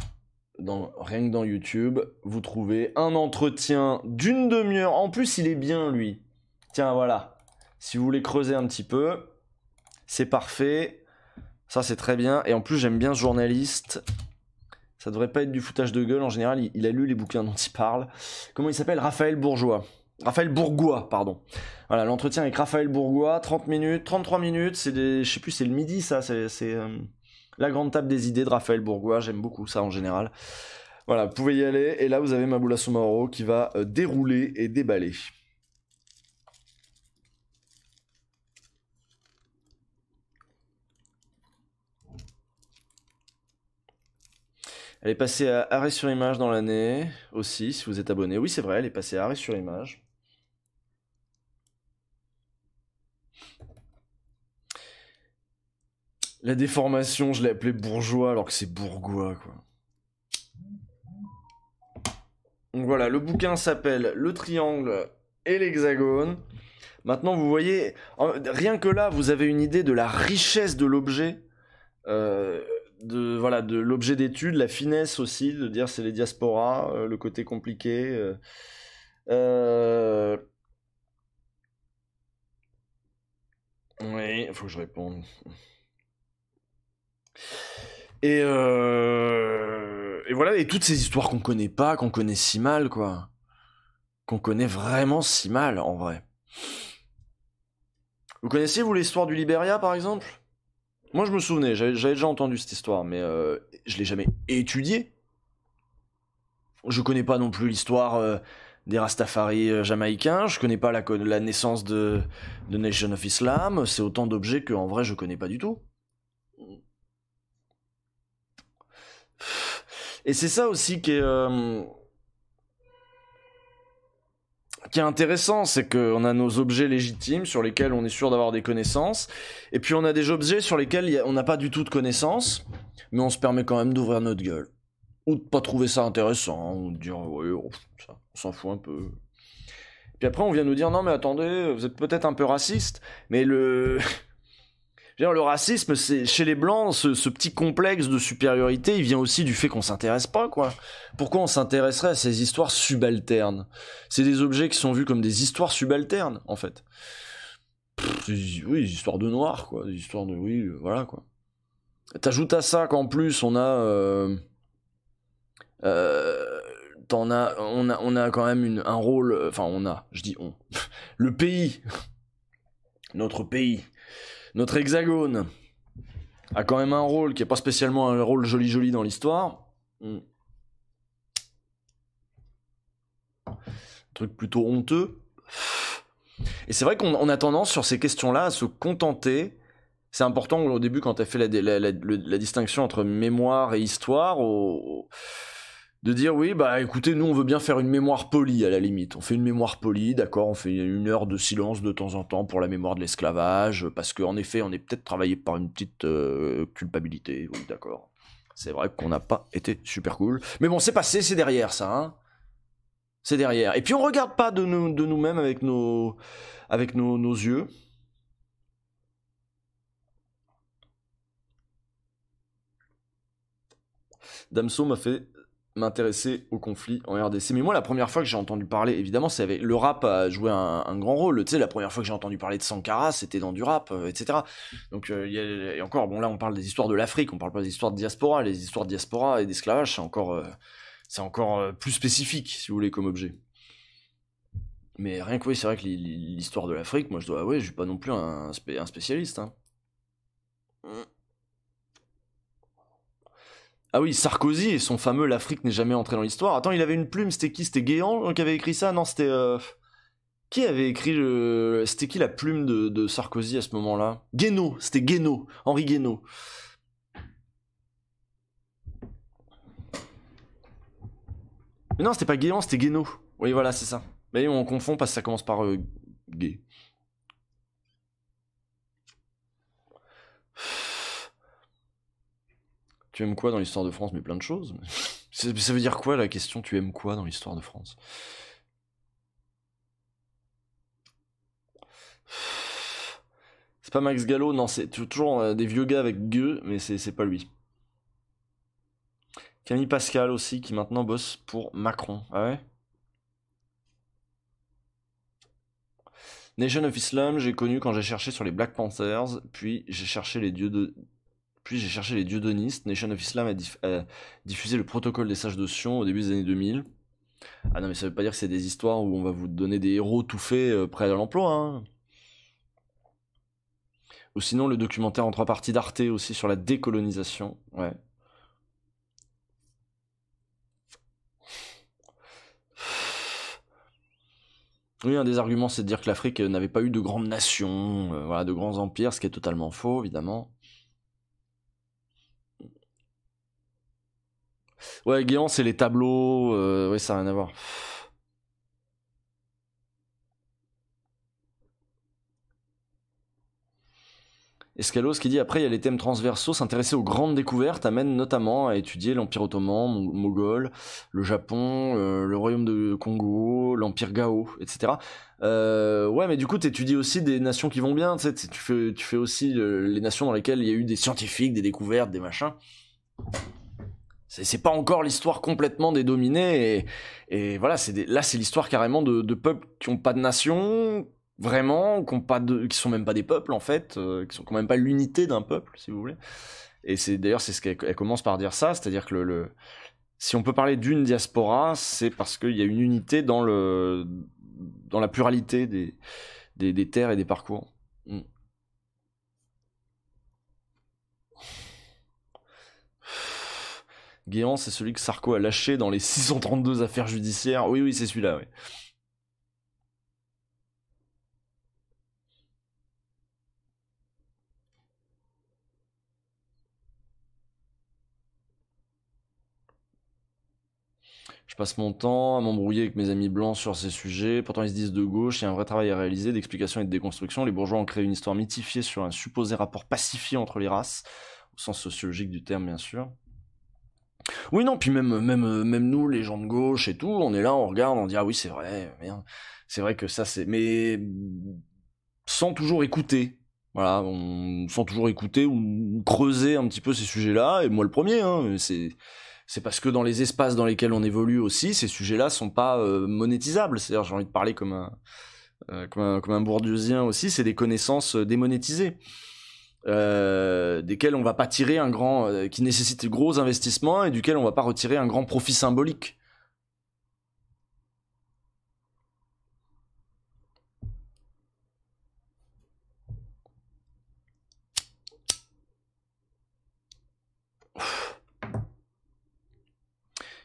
Rien que dans YouTube, vous trouvez un entretien d'une demi-heure. En plus, il est bien, lui. Tiens, voilà. Si vous voulez creuser un petit peu, c'est parfait. Ça, c'est très bien. Et en plus, j'aime bien ce journaliste. Ça devrait pas être du foutage de gueule. En général, il a lu les bouquins dont il parle. Comment il s'appelle ? Raphaël Bourgois, pardon. Voilà, l'entretien avec Raphaël Bourgois, 30 minutes, 33 minutes. Je sais plus, c'est le midi, ça. C'est la grande table des idées de Raphaël Bourgois. J'aime beaucoup ça, en général. Voilà, vous pouvez y aller. Et là, vous avez Mabula Sumaoro qui va dérouler et déballer. Elle est passée à arrêt sur image dans l'année aussi, si vous êtes abonné. Oui, c'est vrai, elle est passée à arrêt sur image. La déformation, je l'ai appelé bourgeois alors que c'est bourgois, quoi. Donc voilà, le bouquin s'appelle Le Triangle et l'Hexagone. Maintenant, vous voyez, rien que là, vous avez une idée de la richesse de l'objet, voilà, de l'objet d'étude, la finesse aussi, de dire c'est les diasporas, le côté compliqué. Oui, il faut que je réponde. Et voilà, et toutes ces histoires qu'on connaît pas, qu'on connaît si mal, quoi. Qu'on connaît vraiment si mal, en vrai. Vous connaissiez, vous, l'histoire du Libéria, par exemple? Moi, je me souvenais, j'avais déjà entendu cette histoire, mais je l'ai jamais étudiée. Je connais pas non plus l'histoire des Rastafari jamaïcains, je connais pas la naissance de Nation of Islam, c'est autant d'objets qu'en vrai, je connais pas du tout. Et c'est ça aussi qui est intéressant, c'est qu'on a nos objets légitimes sur lesquels on est sûr d'avoir des connaissances, et puis on a des objets sur lesquels on n'a pas du tout de connaissances, mais on se permet quand même d'ouvrir notre gueule. Ou de pas trouver ça intéressant, ou de dire ouais, ça, on s'en fout un peu. Puis après on vient nous dire non mais attendez, vous êtes peut-être un peu raciste, mais le racisme, c'est chez les blancs, ce petit complexe de supériorité, il vient aussi du fait qu'on s'intéresse pas, quoi. Pourquoi on s'intéresserait à ces histoires subalternes? C'est des objets qui sont vus comme des histoires subalternes, en fait. Oui, des histoires de noirs, quoi. Des histoires de... Oui, voilà, quoi. T'ajoutes à ça qu'en plus, on a quand même un rôle... Enfin, je dis on. Le pays. Notre pays. Notre hexagone a quand même un rôle qui est pas spécialement un rôle joli dans l'histoire. Truc plutôt honteux. Et c'est vrai qu'on a tendance sur ces questions-là à se contenter. C'est important au début quand tu as fait la distinction entre mémoire et histoire, de dire oui, bah écoutez, nous on veut bien faire une mémoire polie à la limite. On fait une mémoire polie, d'accord, on fait 1 heure de silence de temps en temps pour la mémoire de l'esclavage, parce qu'en effet on est peut-être travaillé par une petite culpabilité, oui d'accord. C'est vrai qu'on n'a pas été super cool. Mais bon, c'est passé, c'est derrière ça, hein. C'est derrière. Et puis on regarde pas de nous-mêmes avec nos yeux. Damso m'a fait m'intéresser au conflit en RDC. Mais moi, la première fois que j'ai entendu parler, évidemment, c'est avec le rap a joué un grand rôle. Tu sais, la première fois que j'ai entendu parler de Sankara, c'était dans du rap, etc. Donc, et encore, bon là, on parle des histoires de l'Afrique, on parle pas des histoires de diaspora. Les histoires de diaspora et d'esclavage, c'est encore plus spécifique, si vous voulez, comme objet. Mais rien que oui, c'est vrai que l'histoire de l'Afrique, moi, je dois avouer, je suis pas non plus un spécialiste. Hein. Ah oui, Sarkozy et son fameux L'Afrique n'est jamais entrée dans l'histoire. Attends, il avait une plume, c'était qui? C'était Guéant qui avait écrit ça? Non, c'était... Qui avait écrit le... C'était qui la plume de Sarkozy à ce moment-là? Guénaud, c'était Guénaud, Henri Guénaud. Mais non, c'était pas Guéant, c'était Guénaud. Oui, voilà, c'est ça. Mais on confond parce que ça commence par gay. Tu aimes quoi dans l'histoire de France? Mais plein de choses. Ça veut dire quoi la question tu aimes quoi dans l'histoire de France? C'est pas Max Gallo, non, c'est toujours des vieux gars avec gueux, mais c'est pas lui. Camille Pascal aussi, qui maintenant bosse pour Macron. Ah ouais? Nation of Islam, j'ai connu quand j'ai cherché sur les Black Panthers, puis j'ai cherché les dieudonistes. Nation of Islam a diffusé le protocole des sages de Sion au début des années 2000. Ah non, mais ça veut pas dire que c'est des histoires où on va vous donner des héros tout faits prêts à l'emploi. Hein. Ou sinon le documentaire en 3 parties d'Arte aussi sur la décolonisation. Ouais. Oui, un des arguments, c'est de dire que l'Afrique n'avait pas eu de grandes nations, voilà, de grands empires, ce qui est totalement faux, évidemment. Ouais, Guéant, c'est les tableaux, ouais, ça n'a rien à voir. Escalos qui dit après il y a les thèmes transversaux, s'intéresser aux grandes découvertes amène notamment à étudier l'Empire ottoman, moghol, le Japon, le royaume de Congo, l'Empire Gao, etc. Ouais, mais du coup t'étudies aussi des nations qui vont bien, tu sais, tu fais aussi les nations dans lesquelles il y a eu des scientifiques, des découvertes, des machins. C'est pas encore l'histoire complètement dédominée, et voilà, là c'est l'histoire carrément de peuples qui ont pas de nation, vraiment, qui sont même pas des peuples en fait, qui sont quand même pas l'unité d'un peuple, si vous voulez. Et c'est ce qu'elle commence par dire ça, c'est-à-dire que si on peut parler d'une diaspora, c'est parce qu'il y a une unité dans la pluralité des terres et des parcours. Mm. Guéant, c'est celui que Sarko a lâché dans les 632 affaires judiciaires. Oui, oui, c'est celui-là, oui. Je passe mon temps à m'embrouiller avec mes amis blancs sur ces sujets, pourtant ils se disent de gauche, il y a un vrai travail à réaliser, d'explication et de déconstruction. Les bourgeois ont créé une histoire mythifiée sur un supposé rapport pacifié entre les races, au sens sociologique du terme bien sûr. Oui non, puis même nous, les gens de gauche et tout, on est là, on regarde, on dit ah oui c'est vrai, merde. C'est vrai que ça c'est... Mais sans toujours écouter. Voilà, sans toujours écouter ou creuser un petit peu ces sujets-là, et moi le premier, hein, c'est parce que dans les espaces dans lesquels on évolue aussi, ces sujets-là sont pas monétisables. C'est-à-dire, j'ai envie de parler comme un bourdieusien aussi, c'est des connaissances démonétisées, desquelles on va pas tirer qui nécessitent de gros investissements et duquel on va pas retirer un grand profit symbolique.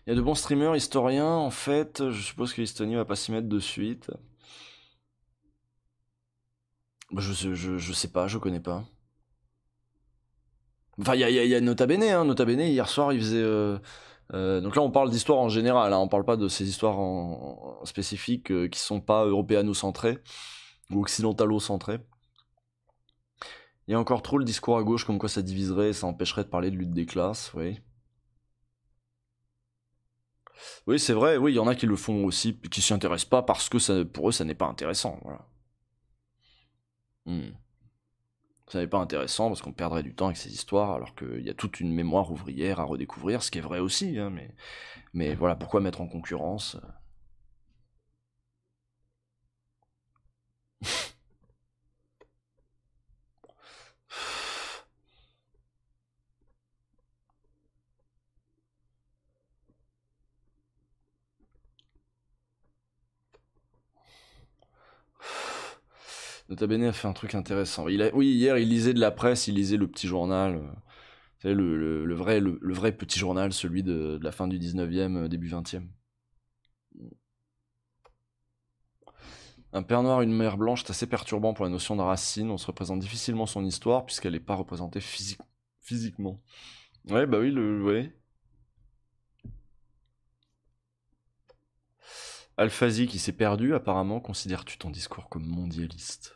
Il y a de bons streamers historiens, en fait. Je suppose que l'Estonie va pas s'y mettre de suite. Bah, je sais pas, je connais pas. Enfin, il y a Nota Bene, hein. Nota Bene, hier soir, il faisait... donc là, on parle d'histoire en général, hein. On parle pas de ces histoires en spécifiques qui sont pas européano-centrées ou occidentalo-centrées. Il y a encore trop le discours à gauche comme quoi ça diviserait, ça empêcherait de parler de lutte des classes, oui. Oui, c'est vrai, oui, il y en a qui le font aussi, qui s'y intéressent pas parce que pour eux, ça n'est pas intéressant, voilà. Hmm. Ça n'est pas intéressant parce qu'on perdrait du temps avec ces histoires alors qu'il y a toute une mémoire ouvrière à redécouvrir, ce qui est vrai aussi, hein, mais voilà, pourquoi mettre en concurrence Nota Bene a fait un truc intéressant. Oui, hier, il lisait de la presse, il lisait le petit journal. Vous savez, le vrai petit journal, celui de la fin du 19e, début 20e. Un père noir, une mère blanche, c'est assez perturbant pour la notion de racine. On se représente difficilement son histoire puisqu'elle n'est pas représentée physiquement. Ouais, bah oui, ouais. Alphazi qui s'est perdu, apparemment, considères-tu ton discours comme mondialiste?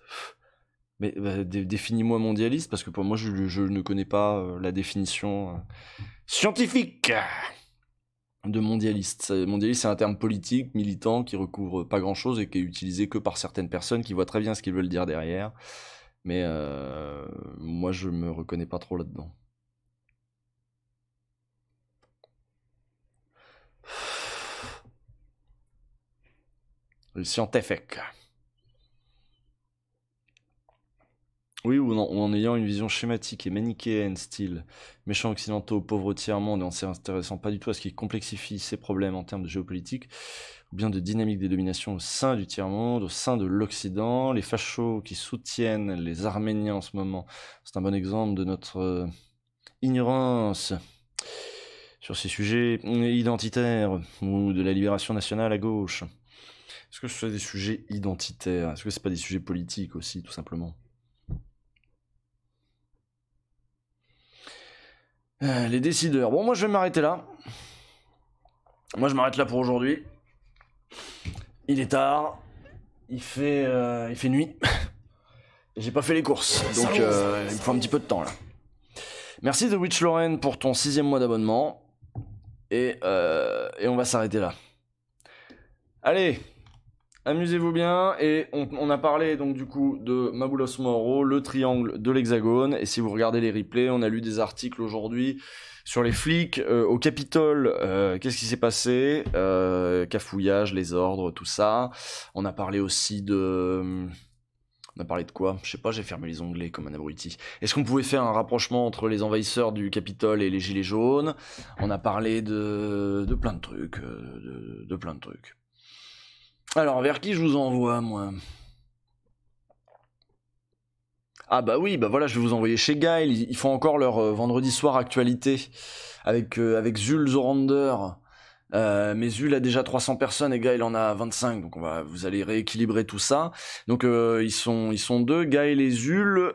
Mais bah, définis-moi mondialiste, parce que pour moi, je ne connais pas la définition scientifique de mondialiste. Mondialiste, c'est un terme politique, militant, qui recouvre pas grand-chose et qui est utilisé que par certaines personnes qui voient très bien ce qu'ils veulent dire derrière. Mais moi, je me reconnais pas trop là-dedans. Le scientifique. Oui, ou en ayant une vision schématique et manichéenne, style méchants occidentaux, pauvres tiers-monde, et en s'intéressant pas du tout à ce qui complexifie ces problèmes en termes de géopolitique, ou bien de dynamique des dominations au sein du tiers-monde, au sein de l'Occident, les fachos qui soutiennent les Arméniens en ce moment, c'est un bon exemple de notre ignorance sur ces sujets identitaires, ou de la libération nationale à gauche. Est-ce que ce sont des sujets identitaires? Est-ce que c'est pas des sujets politiques aussi, tout simplement? Les décideurs. Bon, moi je vais m'arrêter là. Moi je m'arrête là pour aujourd'hui. Il est tard. Il fait nuit. Et j'ai pas fait les courses. Donc il me faut un petit peu de temps là. Merci The Witch Lauren pour ton 6e mois d'abonnement. Et on va s'arrêter là. Allez, amusez-vous bien. Et on a parlé donc du coup de Mabulos Moro, le triangle de l'Hexagone. Et si vous regardez les replays, on a lu des articles aujourd'hui sur les flics au Capitole. Qu'est-ce qui s'est passé? Cafouillage, les ordres, tout ça. On a parlé aussi de... On a parlé de quoi? Je sais pas, j'ai fermé les onglets comme un abruti. Est-ce qu'on pouvait faire un rapprochement entre les envahisseurs du Capitole et les Gilets jaunes? On a parlé de plein de trucs. De plein de trucs. Alors, vers qui je vous envoie, moi? Ah bah oui, bah voilà, je vais vous envoyer chez Guile. Ils font encore leur vendredi soir actualité avec Zul Zorander. Mais Zul a déjà 300 personnes et Guile en a 25, donc vous allez rééquilibrer tout ça. Donc ils sont deux, Guile et Zul,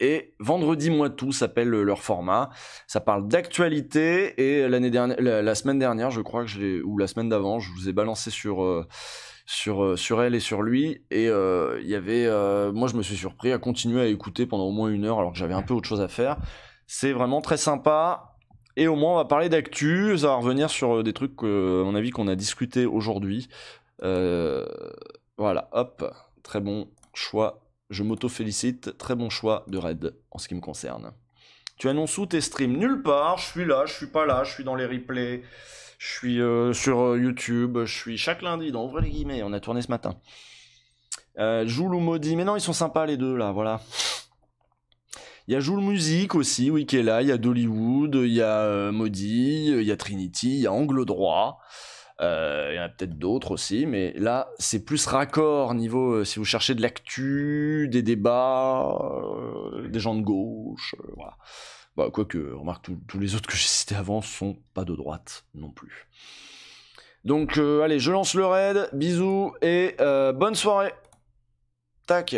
et Vendredi Moi Tout s'appelle leur format. Ça parle d'actualité, et la semaine dernière, je crois que ou la semaine d'avant, je vous ai balancé sur elle et sur lui, et il y avait moi je me suis surpris à continuer à écouter pendant au moins 1 heure alors que j'avais un peu autre chose à faire. C'est vraiment très sympa, et au moins on va parler d'actu, ça va revenir sur des trucs à mon avis qu'on a discuté aujourd'hui. Voilà, hop, très bon choix, je m'auto-félicite, très bon choix de raid en ce qui me concerne. Tu annonces où tes streams? Nulle part, je suis là, je suis pas là, je suis dans les replays. Je suis sur YouTube, je suis chaque lundi dans Ouvrez les guillemets, on a tourné ce matin. Joule ou Maudit, mais non, ils sont sympas les deux là, voilà. Il y a Joule Musique aussi, oui, qui est là, il y a Dollywood, il y a Maudit, il y a Trinity, il y a Angle Droit, il y en a peut-être d'autres aussi, mais là, c'est plus raccord niveau, si vous cherchez de l'actu, des débats, des gens de gauche, voilà. Bah, quoique, remarque, tous les autres que j'ai cités avant sont pas de droite non plus. Donc, allez, je lance le raid, bisous, et bonne soirée. Tac.